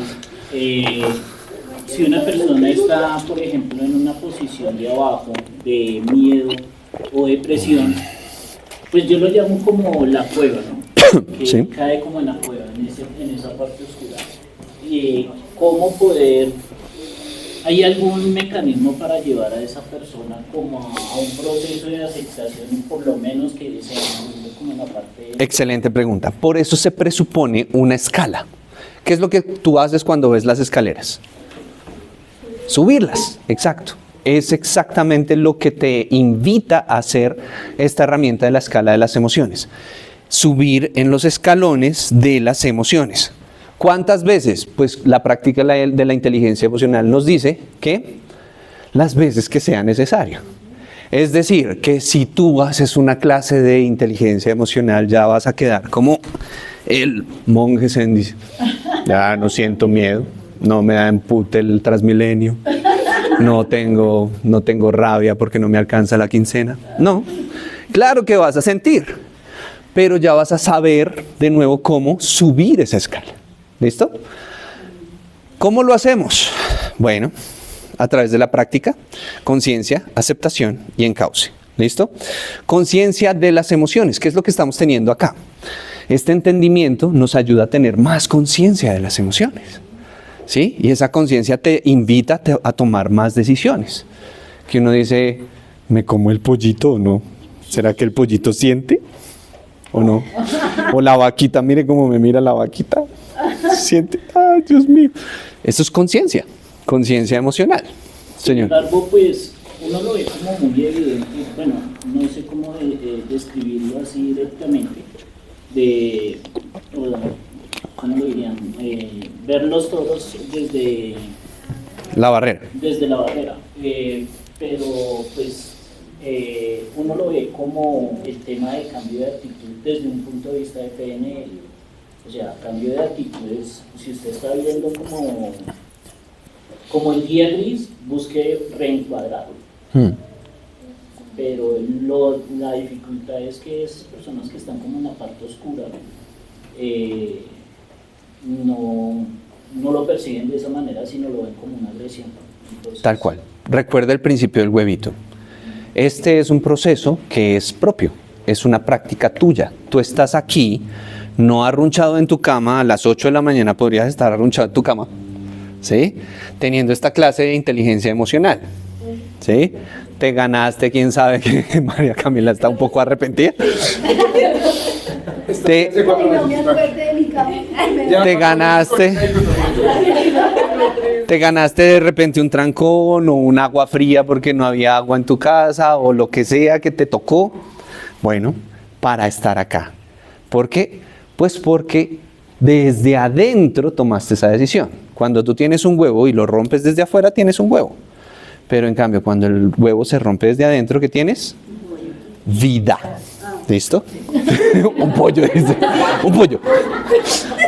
si una persona está, por ejemplo, en una posición de abajo, de miedo o depresión, pues yo lo llamo como la cueva, ¿no? Que Sí. cae como en la cueva, en esa parte oscura. ¿Cómo poder, hay algún mecanismo para llevar a esa persona como a un proceso de aceptación, por lo menos que se envuelve como en la parte... Excelente pregunta. Por eso se presupone una escala. ¿Qué es lo que tú haces cuando ves las escaleras? Subirlas, exacto. Es exactamente lo que te invita a hacer esta herramienta de la escala de las emociones. Subir en los escalones de las emociones. ¿Cuántas veces? Pues la práctica de la inteligencia emocional nos dice que las veces que sea necesario. Es decir, que si tú haces una clase de inteligencia emocional ya vas a quedar como el monje zen, dice, ya no siento miedo, no me da empute el Transmilenio, no tengo rabia porque no me alcanza la quincena. No, claro que vas a sentir, pero ya vas a saber de nuevo cómo subir esa escala. ¿Listo? ¿Cómo lo hacemos? Bueno, a través de la práctica, conciencia, aceptación y encauce. ¿Listo? Conciencia de las emociones, que es lo que estamos teniendo acá. Este entendimiento nos ayuda a tener más conciencia de las emociones. ¿Sí? Y esa conciencia te invita a tomar más decisiones. Que uno dice, ¿me como el pollito o no? ¿Será que el pollito siente o no? O la vaquita, mire cómo me mira la vaquita. Siente, ay, Dios mío. Eso es conciencia emocional, señor. Sin embargo, pues uno lo ve como muy evidente, bueno, no sé cómo describirlo así directamente, ¿cómo lo dirían? Ver los toros desde La barrera. la barrera, pero pues uno lo ve como el tema de cambio de actitud desde un punto de vista de PNL. O sea, cambio de actitudes, si usted está viendo como el día gris, busque reencuadrarlo. Pero la dificultad es que esas personas que están como en la parte oscura no lo perciben de esa manera, sino lo ven como una agresión. Entonces, Tal cual. Recuerda el principio del huevito. Este es un proceso que es propio, es una práctica tuya. Tú estás aquí, no arrunchado en tu cama, a las 8 de la mañana podrías estar arrunchado en tu cama, ¿sí? Teniendo esta clase de inteligencia emocional, ¿sí? Te ganaste, quién sabe que María Camila está un poco arrepentida. Te ganaste. Te ganaste de repente un trancón o un agua fría porque no había agua en tu casa o lo que sea que te tocó. Bueno, para estar acá. ¿Por qué? Pues porque desde adentro tomaste esa decisión. Cuando tú tienes un huevo y lo rompes desde afuera, tienes un huevo. Pero en cambio, cuando el huevo se rompe desde adentro, ¿qué tienes? Vida. ¿Listo? Un pollo, dice. Un pollo.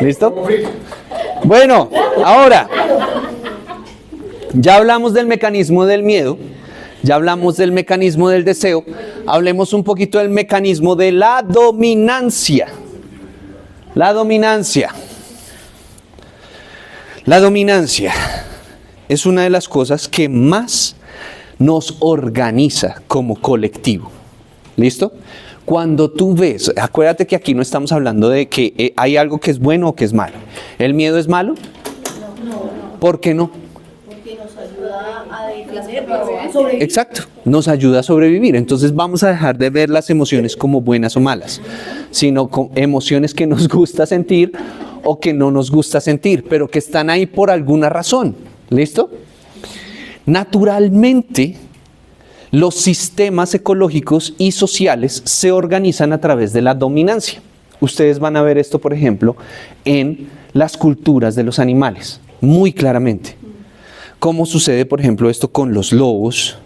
¿Listo? Bueno, ahora, ya hablamos del mecanismo del miedo, ya hablamos del mecanismo del deseo, hablemos un poquito del mecanismo de la dominancia. La dominancia. La dominancia es una de las cosas que más nos organiza como colectivo. ¿Listo? Cuando tú ves, acuérdate que aquí no estamos hablando de que hay algo que es bueno o que es malo. ¿El miedo es malo? No. ¿Por qué no? Porque nos ayuda a sobrevivir. Exacto, nos ayuda a sobrevivir. Entonces vamos a dejar de ver las emociones como buenas o malas, sino como emociones que nos gusta sentir o que no nos gusta sentir, pero que están ahí por alguna razón. ¿Listo? Naturalmente, los sistemas ecológicos y sociales se organizan a través de la dominancia. Ustedes van a ver esto, por ejemplo, en las culturas de los animales, muy claramente. ¿Cómo sucede, por ejemplo, esto con los lobos,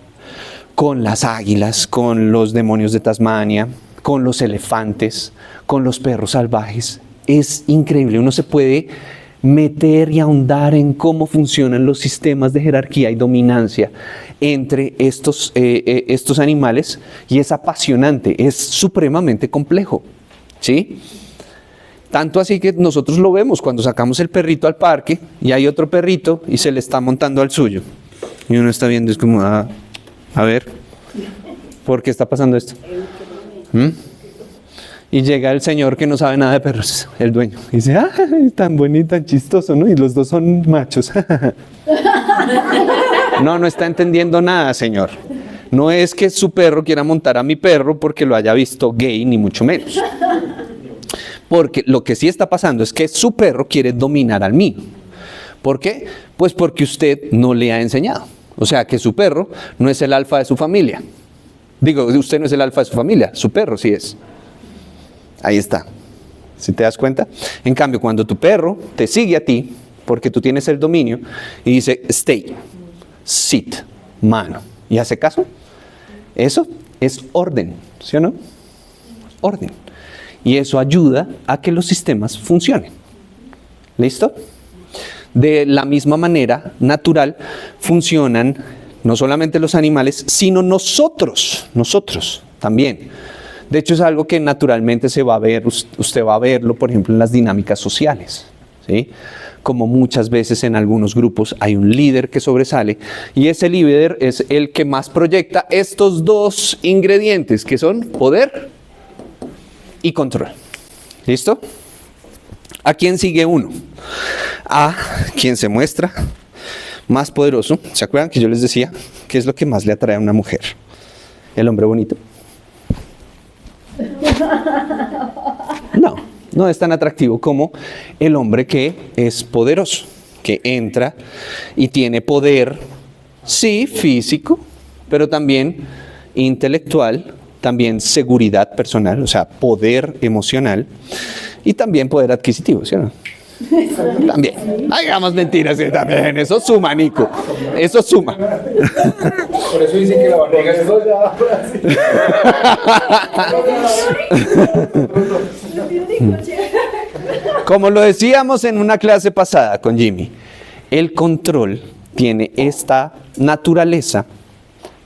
con las águilas, con los demonios de Tasmania, con los elefantes, con los perros salvajes? Es increíble, uno se puede meter y ahondar en cómo funcionan los sistemas de jerarquía y dominancia entre estos animales, y es apasionante, es supremamente complejo, ¿sí? Tanto así que nosotros lo vemos cuando sacamos el perrito al parque y hay otro perrito y se le está montando al suyo. Y uno está viendo, es como, a ver, ¿por qué está pasando esto? Y llega el señor que no sabe nada de perros, el dueño, y dice, tan bonito, tan chistoso, ¿no? Y los dos son machos. No está entendiendo nada, señor. No es que su perro quiera montar a mi perro porque lo haya visto gay, ni mucho menos. Porque lo que sí está pasando es que su perro quiere dominar al mío. ¿Por qué? Pues porque usted no le ha enseñado. O sea, que su perro no es el alfa de su familia. Digo, usted no es el alfa de su familia, su perro sí es. Ahí está. ¿Sí te das cuenta? En cambio, cuando tu perro te sigue a ti, porque tú tienes el dominio, y dice, stay, sit, mano, y hace caso, eso es orden, ¿sí o no? Orden. Y eso ayuda a que los sistemas funcionen. ¿Listo? De la misma manera natural funcionan no solamente los animales, sino nosotros también. De hecho, es algo que naturalmente se va a ver, usted va a verlo, por ejemplo, en las dinámicas sociales, ¿sí? Como muchas veces en algunos grupos hay un líder que sobresale, y ese líder es el que más proyecta estos dos ingredientes, que son poder y control. ¿Listo? ¿A quién sigue uno? A quien se muestra más poderoso. ¿Se acuerdan que yo les decía qué es lo que más le atrae a una mujer? ¿El hombre bonito? No es tan atractivo como el hombre que es poderoso, que entra y tiene poder, sí, físico, pero también intelectual, también seguridad personal, o sea, poder emocional, y también poder adquisitivo, ¿sí o no? También, no hagamos mentiras, ¿sí? También, eso suma, Nico, eso suma. Por eso dicen que la barriga es Como lo decíamos en una clase pasada con Jimmy, el control tiene esta naturaleza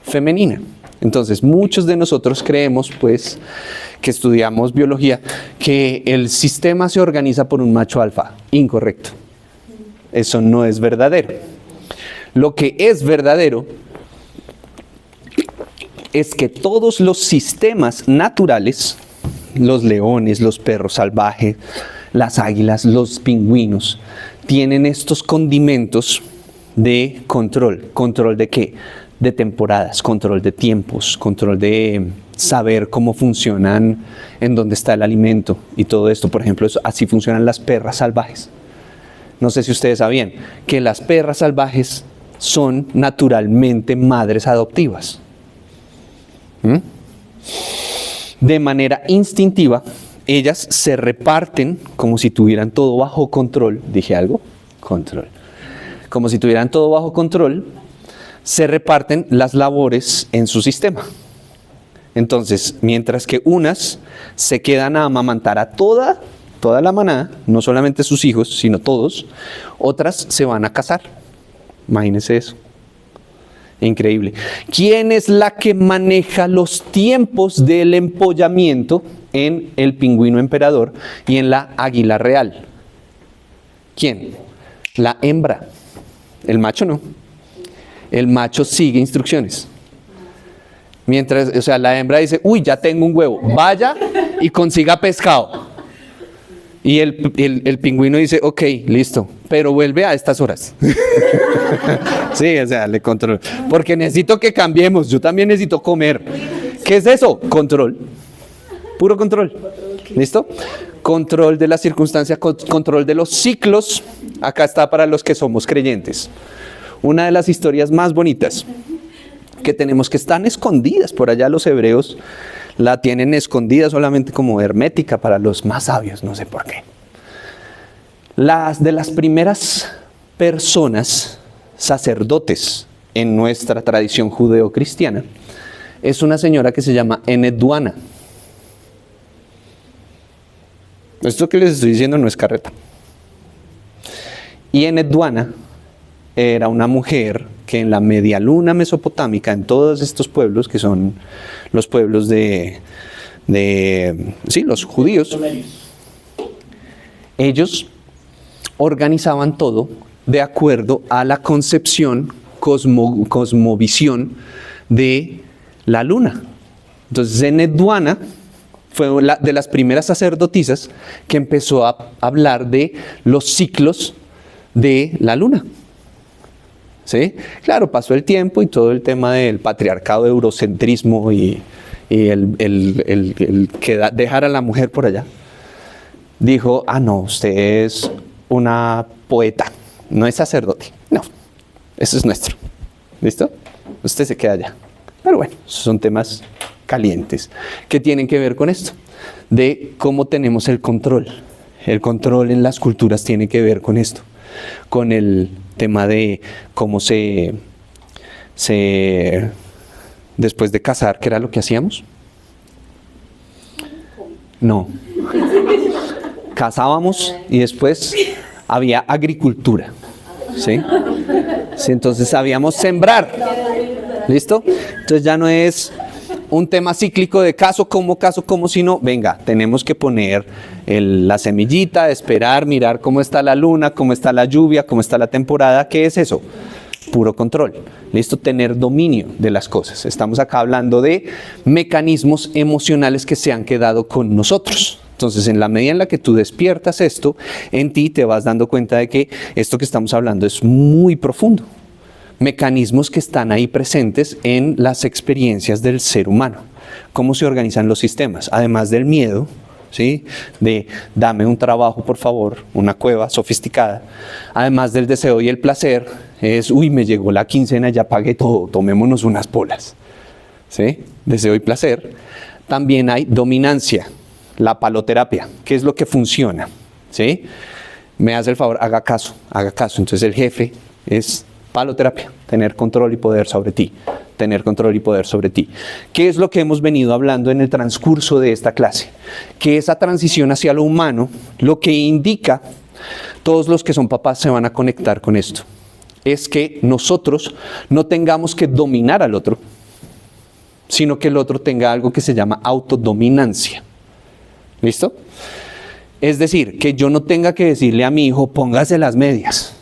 femenina. Entonces, muchos de nosotros creemos, pues, que estudiamos biología, que el sistema se organiza por un macho alfa. Incorrecto. Eso no es verdadero. Lo que es verdadero es que todos los sistemas naturales, los leones, los perros salvajes, las águilas, los pingüinos, tienen estos condimentos de control. ¿Control de qué? De temporadas, control de tiempos, control de saber cómo funcionan, en dónde está el alimento y todo esto. Por ejemplo, así funcionan las perras salvajes. no sé si ustedes sabían, que las perras salvajes son naturalmente madres adoptivas. ¿Mm? De manera instintiva, ellas se reparten como si tuvieran todo bajo control. ¿Dije algo? Control. Como si tuvieran todo bajo control, se reparten las labores en su sistema. Entonces, mientras que unas se quedan a amamantar a toda la manada, no solamente sus hijos, sino todos, otras se van a cazar. Imagínense eso. Increíble. ¿Quién es la que maneja los tiempos del empollamiento en el pingüino emperador y en la águila real? ¿Quién? La hembra. El macho no. El macho sigue instrucciones. Mientras, o sea, la hembra dice, uy, ya tengo un huevo, vaya y consiga pescado. Y el pingüino dice, ok, listo, pero vuelve a estas horas. Sí, o sea, le controlo. Porque necesito que cambiemos, yo también necesito comer. ¿Qué es eso? Control. Puro control. ¿Listo? Control de las circunstancias, control de los ciclos. Acá está para los que somos creyentes. Una de las historias más bonitas que tenemos, que están escondidas por allá, los hebreos la tienen escondida solamente como hermética para los más sabios, no sé por qué. De las primeras personas sacerdotes en nuestra tradición judeocristiana es una señora que se llama Enheduanna. Esto que les estoy diciendo no es carreta. Y Enheduanna era una mujer que en la media luna mesopotámica, en todos estos pueblos que son los pueblos sí, los judíos, ellos organizaban todo de acuerdo a la concepción, cosmovisión de la luna. Entonces, Enheduanna fue de las primeras sacerdotisas que empezó a hablar de los ciclos de la luna. ¿Sí? Claro, pasó el tiempo y todo el tema del patriarcado, eurocentrismo y el dejar a la mujer por allá. Dijo, no, usted es una poeta, no es sacerdote. No, eso es nuestro. ¿Listo? Usted se queda allá. Pero bueno, son temas calientes que tienen que ver con esto, de cómo tenemos el control. El control en las culturas tiene que ver con esto, con el tema de cómo después de casar, ¿qué era lo que hacíamos? No. Casábamos y después había agricultura. ¿Sí? Sí, entonces sabíamos sembrar. ¿Listo? Entonces ya no es un tema cíclico de caso como, sino, venga, tenemos que poner la semillita, esperar, mirar cómo está la luna, cómo está la lluvia, cómo está la temporada. ¿Qué es eso? Puro control. ¿Listo? Tener dominio de las cosas. Estamos acá hablando de mecanismos emocionales que se han quedado con nosotros. Entonces, en la medida en la que tú despiertas esto, en ti te vas dando cuenta de que esto que estamos hablando es muy profundo. Mecanismos que están ahí presentes en las experiencias del ser humano. Cómo se organizan los sistemas, además del miedo, ¿sí? De dame un trabajo, por favor, una cueva sofisticada. Además del deseo y el placer, es, uy, me llegó la quincena, ya pagué todo, tomémonos unas polas. ¿Sí? Deseo y placer. También hay dominancia, la paloterapia. ¿Qué es lo que funciona? ¿Sí? Me hace el favor, haga caso, haga caso. Entonces el jefe es paloterapia, tener control y poder sobre ti, tener control y poder sobre ti. ¿Qué es lo que hemos venido hablando en el transcurso de esta clase? Que esa transición hacia lo humano, lo que indica, todos los que son papás se van a conectar con esto, es que nosotros no tengamos que dominar al otro, sino que el otro tenga algo que se llama autodominancia. ¿Listo? Es decir, que yo no tenga que decirle a mi hijo, póngase las medias,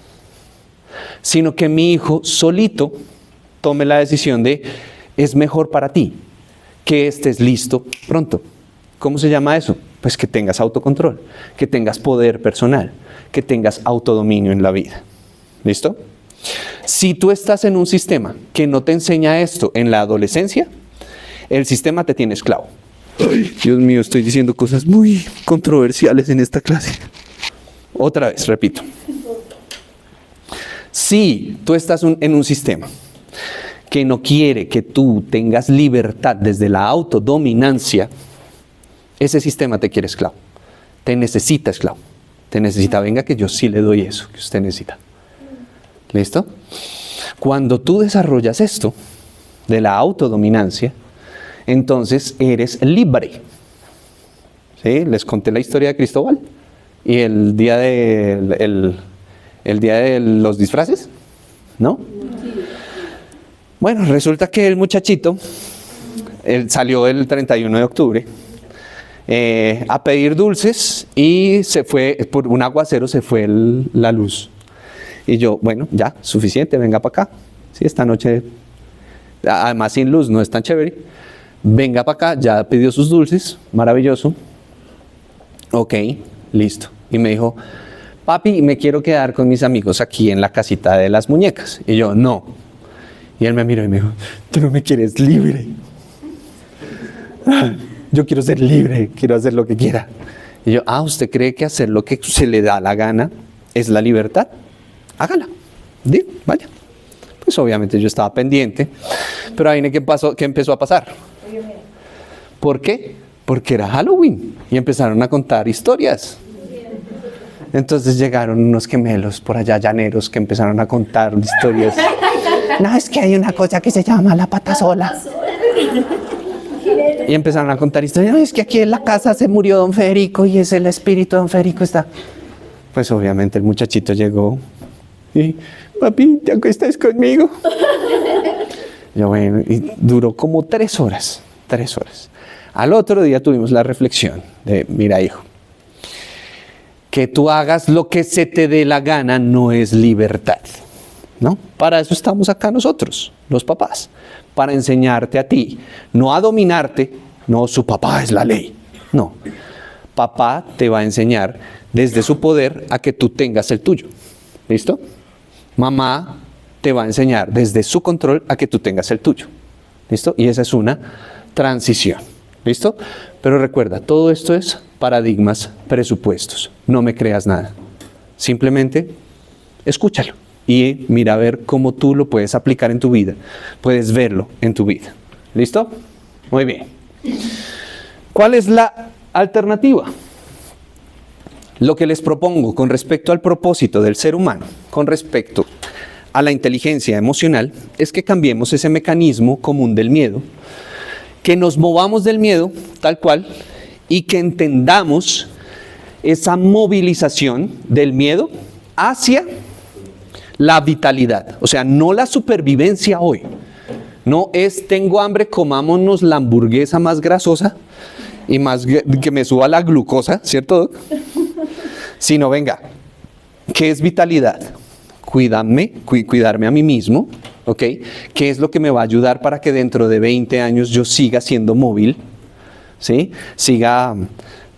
sino que mi hijo solito tome la decisión de, es mejor para ti que estés listo pronto. ¿Cómo se llama eso? Pues que tengas autocontrol, que tengas poder personal, que tengas autodominio en la vida. ¿Listo? Si tú estás en un sistema que no te enseña esto en la adolescencia, el sistema te tiene esclavo. Ay, Dios mío, estoy diciendo cosas muy controversiales en esta clase. Otra vez, repito. Si tú estás en un sistema que no quiere que tú tengas libertad desde la autodominancia, ese sistema te quiere esclavo, te necesita esclavo, te necesita, venga que yo sí le doy eso que usted necesita. ¿Listo? Cuando tú desarrollas esto de la autodominancia, entonces eres libre. ¿Sí? Les conté la historia de Cristóbal y el día de los disfraces, ¿no? Bueno, resulta que el muchachito él salió el 31 de octubre a pedir dulces y se fue, por un aguacero se fue la luz. Y yo, bueno, ya, suficiente, venga para acá. Sí, esta noche, además sin luz, no es tan chévere. Venga para acá, ya pidió sus dulces, maravilloso. Ok, listo. Y me dijo, papi, me quiero quedar con mis amigos aquí en la casita de las muñecas. Y yo, no. Y él me miró y me dijo, tú no me quieres libre. Yo quiero ser libre, quiero hacer lo que quiera. Y yo, ¿usted cree que hacer lo que se le da la gana es la libertad? Hágala, digo, vaya. Pues obviamente yo estaba pendiente, pero ahí ¿qué empezó a pasar? ¿Por qué? Porque era Halloween y empezaron a contar historias. Entonces llegaron unos gemelos por allá, llaneros, que empezaron a contar historias. No, es que hay una cosa que se llama la pata sola. Y empezaron a contar historias. No, es que aquí en la casa se murió don Federico y es el espíritu de don Federico está. Pues obviamente el muchachito llegó y, papi, ¿te acuestas conmigo? Yo, bueno, y duró como 3 horas. 3 horas. Al otro día tuvimos la reflexión de, mira hijo, que tú hagas lo que se te dé la gana no es libertad, ¿no? Para eso estamos acá nosotros, los papás, para enseñarte a ti, no a dominarte, no, su papá es la ley, no. Papá te va a enseñar desde su poder a que tú tengas el tuyo, ¿listo? Mamá te va a enseñar desde su control a que tú tengas el tuyo, ¿listo? Y esa es una transición, ¿listo? Pero recuerda, todo esto es paradigmas, presupuestos. No me creas nada. Simplemente escúchalo y mira a ver cómo tú lo puedes aplicar en tu vida. Puedes verlo en tu vida. ¿Listo? Muy bien. ¿Cuál es la alternativa? Lo que les propongo con respecto al propósito del ser humano, con respecto a la inteligencia emocional, es que cambiemos ese mecanismo común del miedo, que nos movamos del miedo tal cual y que entendamos esa movilización del miedo hacia la vitalidad. O sea, no la supervivencia hoy. No es tengo hambre, comámonos la hamburguesa más grasosa y más que me suba la glucosa, ¿cierto? Sino venga, ¿qué es vitalidad? Cuidarme a mí mismo, ¿ok? ¿Qué es lo que me va a ayudar para que dentro de 20 años yo siga siendo móvil? ¿Sí? Siga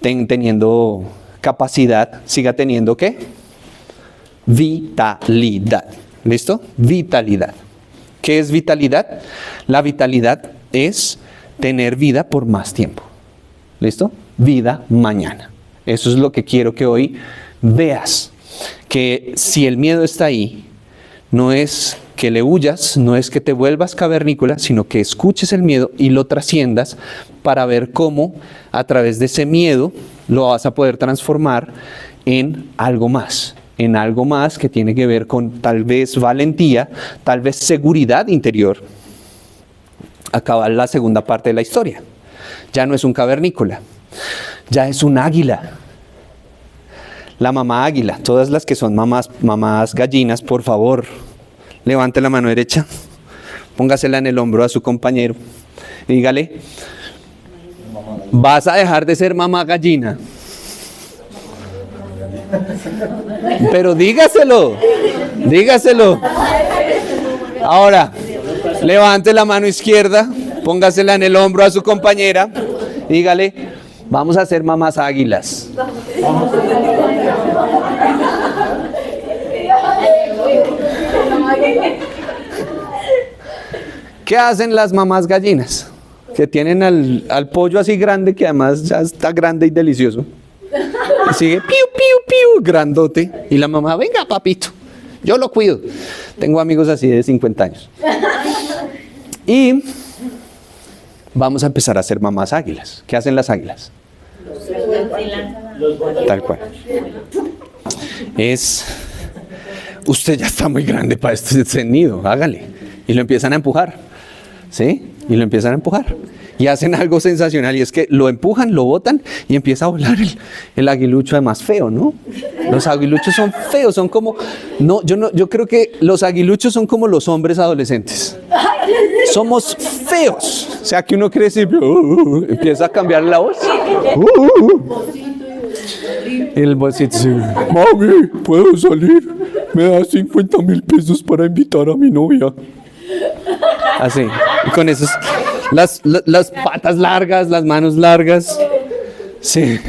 teniendo capacidad, siga teniendo ¿qué? Vitalidad. ¿Listo? Vitalidad. ¿Qué es vitalidad? La vitalidad es tener vida por más tiempo. ¿Listo? Vida mañana. Eso es lo que quiero que hoy veas. Que si el miedo está ahí, no es que le huyas, no es que te vuelvas cavernícola, sino que escuches el miedo y lo trasciendas para ver cómo a través de ese miedo lo vas a poder transformar en algo más que tiene que ver con tal vez valentía, tal vez seguridad interior. Acaba la segunda parte de la historia. Ya no es un cavernícola, ya es un águila. La mamá águila, todas las que son mamás gallinas, por favor, levante la mano derecha, póngasela en el hombro a su compañero y dígale, vas a dejar de ser mamá gallina. Pero dígaselo. Ahora, levante la mano izquierda, póngasela en el hombro a su compañera y dígale, vamos a ser mamás águilas. ¿Qué hacen las mamás gallinas? Que tienen al pollo así grande, que además ya está grande y delicioso. Y sigue piu, piu, piu, grandote. Y la mamá, venga papito. yo lo cuido. Tengo amigos así de 50 años. Y vamos a empezar a ser mamás águilas. ¿Qué hacen las águilas? Tal cual. Usted ya está muy grande para este nido, hágale. Y lo empiezan a empujar, ¿sí? Y lo empiezan a empujar. Y hacen algo sensacional, y es que lo empujan, lo botan, y empieza a volar el aguilucho, además feo, ¿no? Los aguiluchos son feos, son como... Yo creo que los aguiluchos son como los hombres adolescentes. Somos feos. O sea, que uno crece y empieza a cambiar la voz. El bolsito dice, mami, ¿puedo salir? Me das 50,000 pesos para invitar a mi novia. Así, y con esos, las patas largas, las manos largas. Sí,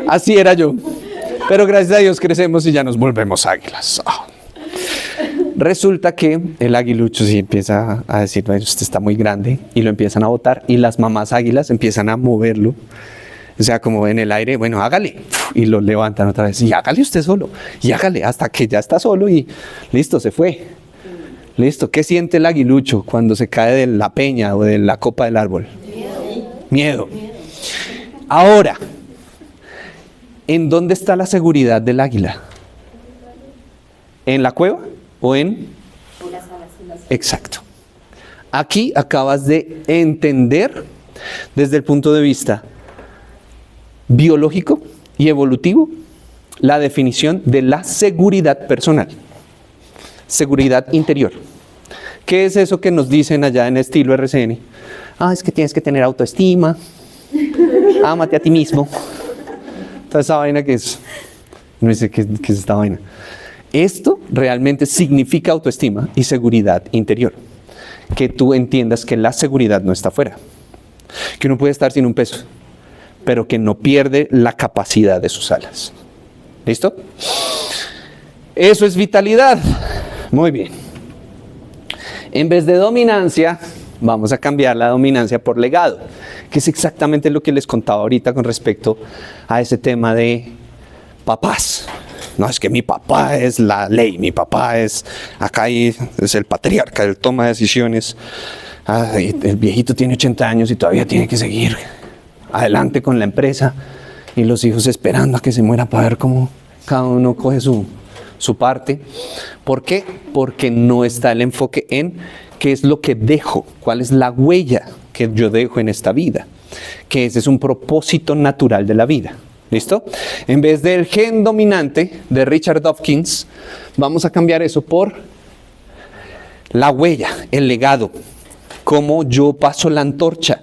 así era yo. Pero gracias a Dios crecemos y ya nos volvemos águilas. Resulta que el aguilucho sí empieza a decir, bueno, usted está muy grande, y lo empiezan a botar, y las mamás águilas empiezan a moverlo. O sea, como en el aire, bueno, hágale, y lo levantan otra vez, y hágale usted solo, y hágale, hasta que ya está solo, y listo, se fue. Listo, ¿qué siente el aguilucho cuando se cae de la peña o de la copa del árbol? Miedo. Ahora, ¿en dónde está la seguridad del águila? ¿En la cueva o en...? Exacto. Aquí acabas de entender desde el punto de vista biológico y evolutivo la definición de la seguridad personal. Seguridad interior. ¿Qué es eso que nos dicen allá en estilo RCN? Es que tienes que tener autoestima, ámate a ti mismo. Toda esa vaina que es, no sé qué es esta vaina. Esto realmente significa autoestima y seguridad interior. Que tú entiendas que la seguridad no está afuera. Que uno puede estar sin un peso, pero que no pierde la capacidad de sus alas. ¿Listo? Eso es vitalidad. Muy bien. En vez de dominancia, vamos a cambiar la dominancia por legado, que es exactamente lo que les contaba ahorita con respecto a ese tema de papás. No, es que mi papá es la ley, mi papá es el patriarca, él toma decisiones. El viejito tiene 80 años y todavía tiene que seguir adelante con la empresa, y los hijos esperando a que se muera para ver cómo cada uno coge su parte. ¿Por qué? Porque no está el enfoque en qué es lo que dejo, cuál es la huella que yo dejo en esta vida, que ese es un propósito natural de la vida. ¿Listo? En vez del gen dominante de Richard Dawkins, vamos a cambiar eso por la huella, el legado, cómo yo paso la antorcha,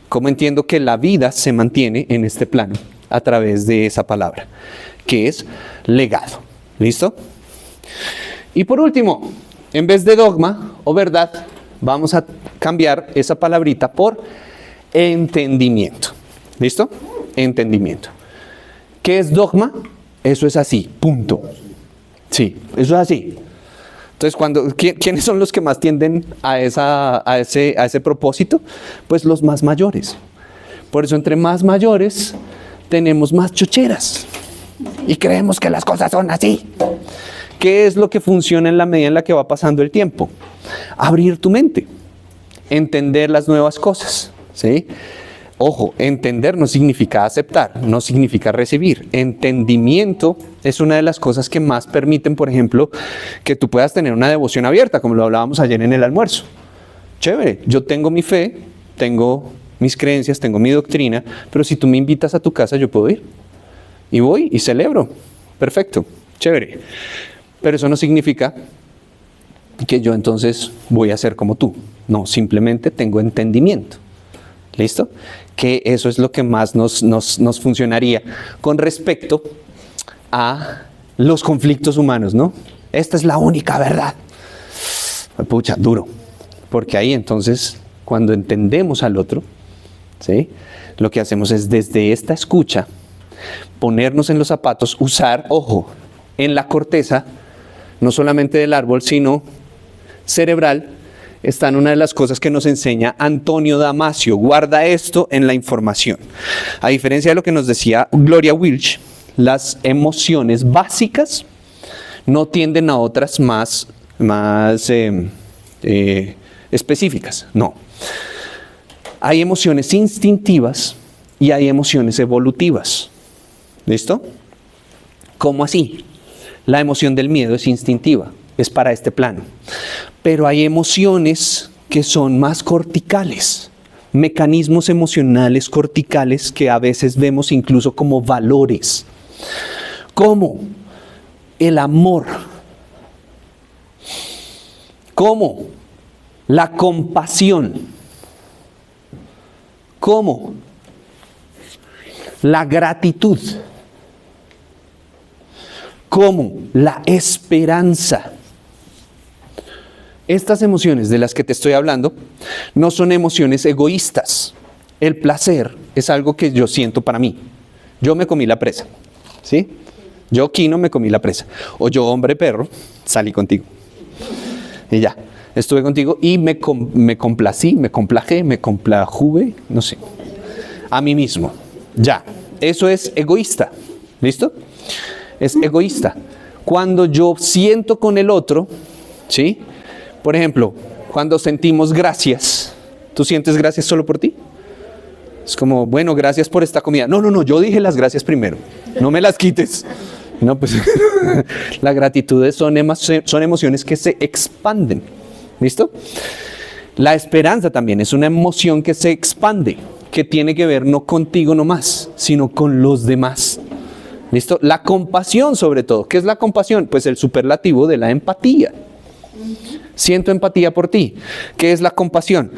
cómo entiendo que la vida se mantiene en este plano a través de esa palabra, que es legado. ¿Listo? Y por último, en vez de dogma o verdad, vamos a cambiar esa palabrita por entendimiento. ¿Listo? Entendimiento. ¿Qué es dogma? Eso es así, punto. Sí, eso es así. Entonces, ¿quiénes son los que más tienden a ese propósito? Pues los más mayores. Por eso, entre más mayores, tenemos más chocheras. Y creemos que las cosas son así. ¿Qué es lo que funciona en la medida en la que va pasando el tiempo? Abrir tu mente. Entender las nuevas cosas. ¿Sí? Ojo, entender no significa aceptar, no significa recibir. Entendimiento es una de las cosas que más permiten, por ejemplo, que tú puedas tener una devoción abierta, como lo hablábamos ayer en el almuerzo. Chévere, yo tengo mi fe, tengo mis creencias, tengo mi doctrina, pero si tú me invitas a tu casa, yo puedo ir. Y voy y celebro. Perfecto, chévere. Pero eso no significa que yo entonces voy a ser como tú. No, simplemente tengo entendimiento. ¿Listo? Que eso es lo que más nos funcionaría con respecto a los conflictos humanos, ¿no? Esta es la única verdad. Pucha, duro. Porque ahí entonces, cuando entendemos al otro, ¿sí? Lo que hacemos es desde esta escucha, ponernos en los zapatos, usar, ojo, en la corteza, no solamente del árbol, sino cerebral, está en una de las cosas que nos enseña Antonio Damasio. Guarda esto en la información. A diferencia de lo que nos decía Gloria Wilch, las emociones básicas no tienden a otras más específicas. No. Hay emociones instintivas y hay emociones evolutivas. ¿Listo? ¿Cómo así? La emoción del miedo es instintiva, es para este plano. Pero hay emociones que son más corticales, mecanismos emocionales corticales que a veces vemos incluso como valores, como el amor, como la compasión, como la gratitud, como la esperanza. Estas emociones de las que te estoy hablando no son emociones egoístas. El placer es algo que yo siento para mí. Yo me comí la presa, ¿sí? Yo, Kino, me comí la presa. O yo, hombre perro, salí contigo. Y ya, estuve contigo y me complací, me complajé, me complajuve, no sé, a mí mismo. Ya, eso es egoísta. ¿Listo? Es egoísta. Cuando yo siento con el otro, ¿sí? Por ejemplo, cuando sentimos gracias, ¿tú sientes gracias solo por ti? Es como, bueno, gracias por esta comida. No, yo dije las gracias primero. No me las quites. No, pues la gratitud son emociones que se expanden. ¿Listo? La esperanza también es una emoción que se expande, que tiene que ver no contigo nomás, sino con los demás. ¿Listo? La compasión sobre todo. ¿Qué es la compasión? Pues el superlativo de la empatía. Siento empatía por ti. ¿Qué es la compasión?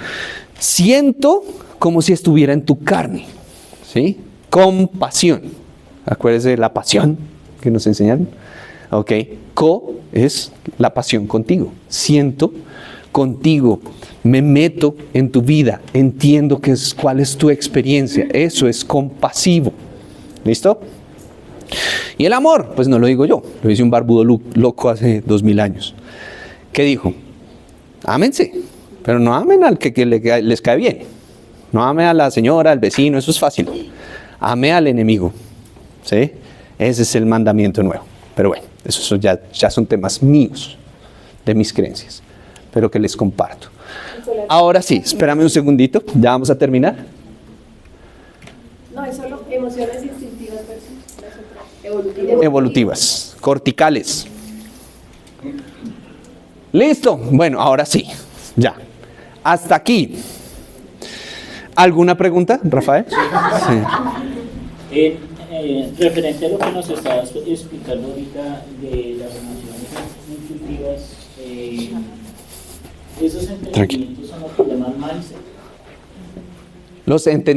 Siento como si estuviera en tu carne. ¿Sí? Compasión. Acuérdese de la pasión que nos enseñaron. Ok. Co es la pasión contigo. Siento contigo. Me meto en tu vida. Entiendo cuál es tu experiencia. Eso es compasivo. ¿Listo? Y el amor, pues no lo digo yo. Lo dice un barbudo loco hace 2000 años. ¿Qué dijo? Ámense, pero no amen al que les cae bien. No amen a la señora, al vecino, eso es fácil. Ame al enemigo. ¿Sí? Ese es el mandamiento nuevo. Pero bueno, esos ya son temas míos, de mis creencias, pero que les comparto. Ahora sí, espérame un segundito, ya vamos a terminar. No, es solo emociones instintivas versus las otras. Evolutivas, corticales. Listo. Bueno, ahora sí. Ya. Hasta aquí. ¿Alguna pregunta, Rafael? Sí. Referente a lo que nos estabas explicando ahorita de las emociones intuitivas, esos entendimientos son los que llaman mindset. Los entendimientos.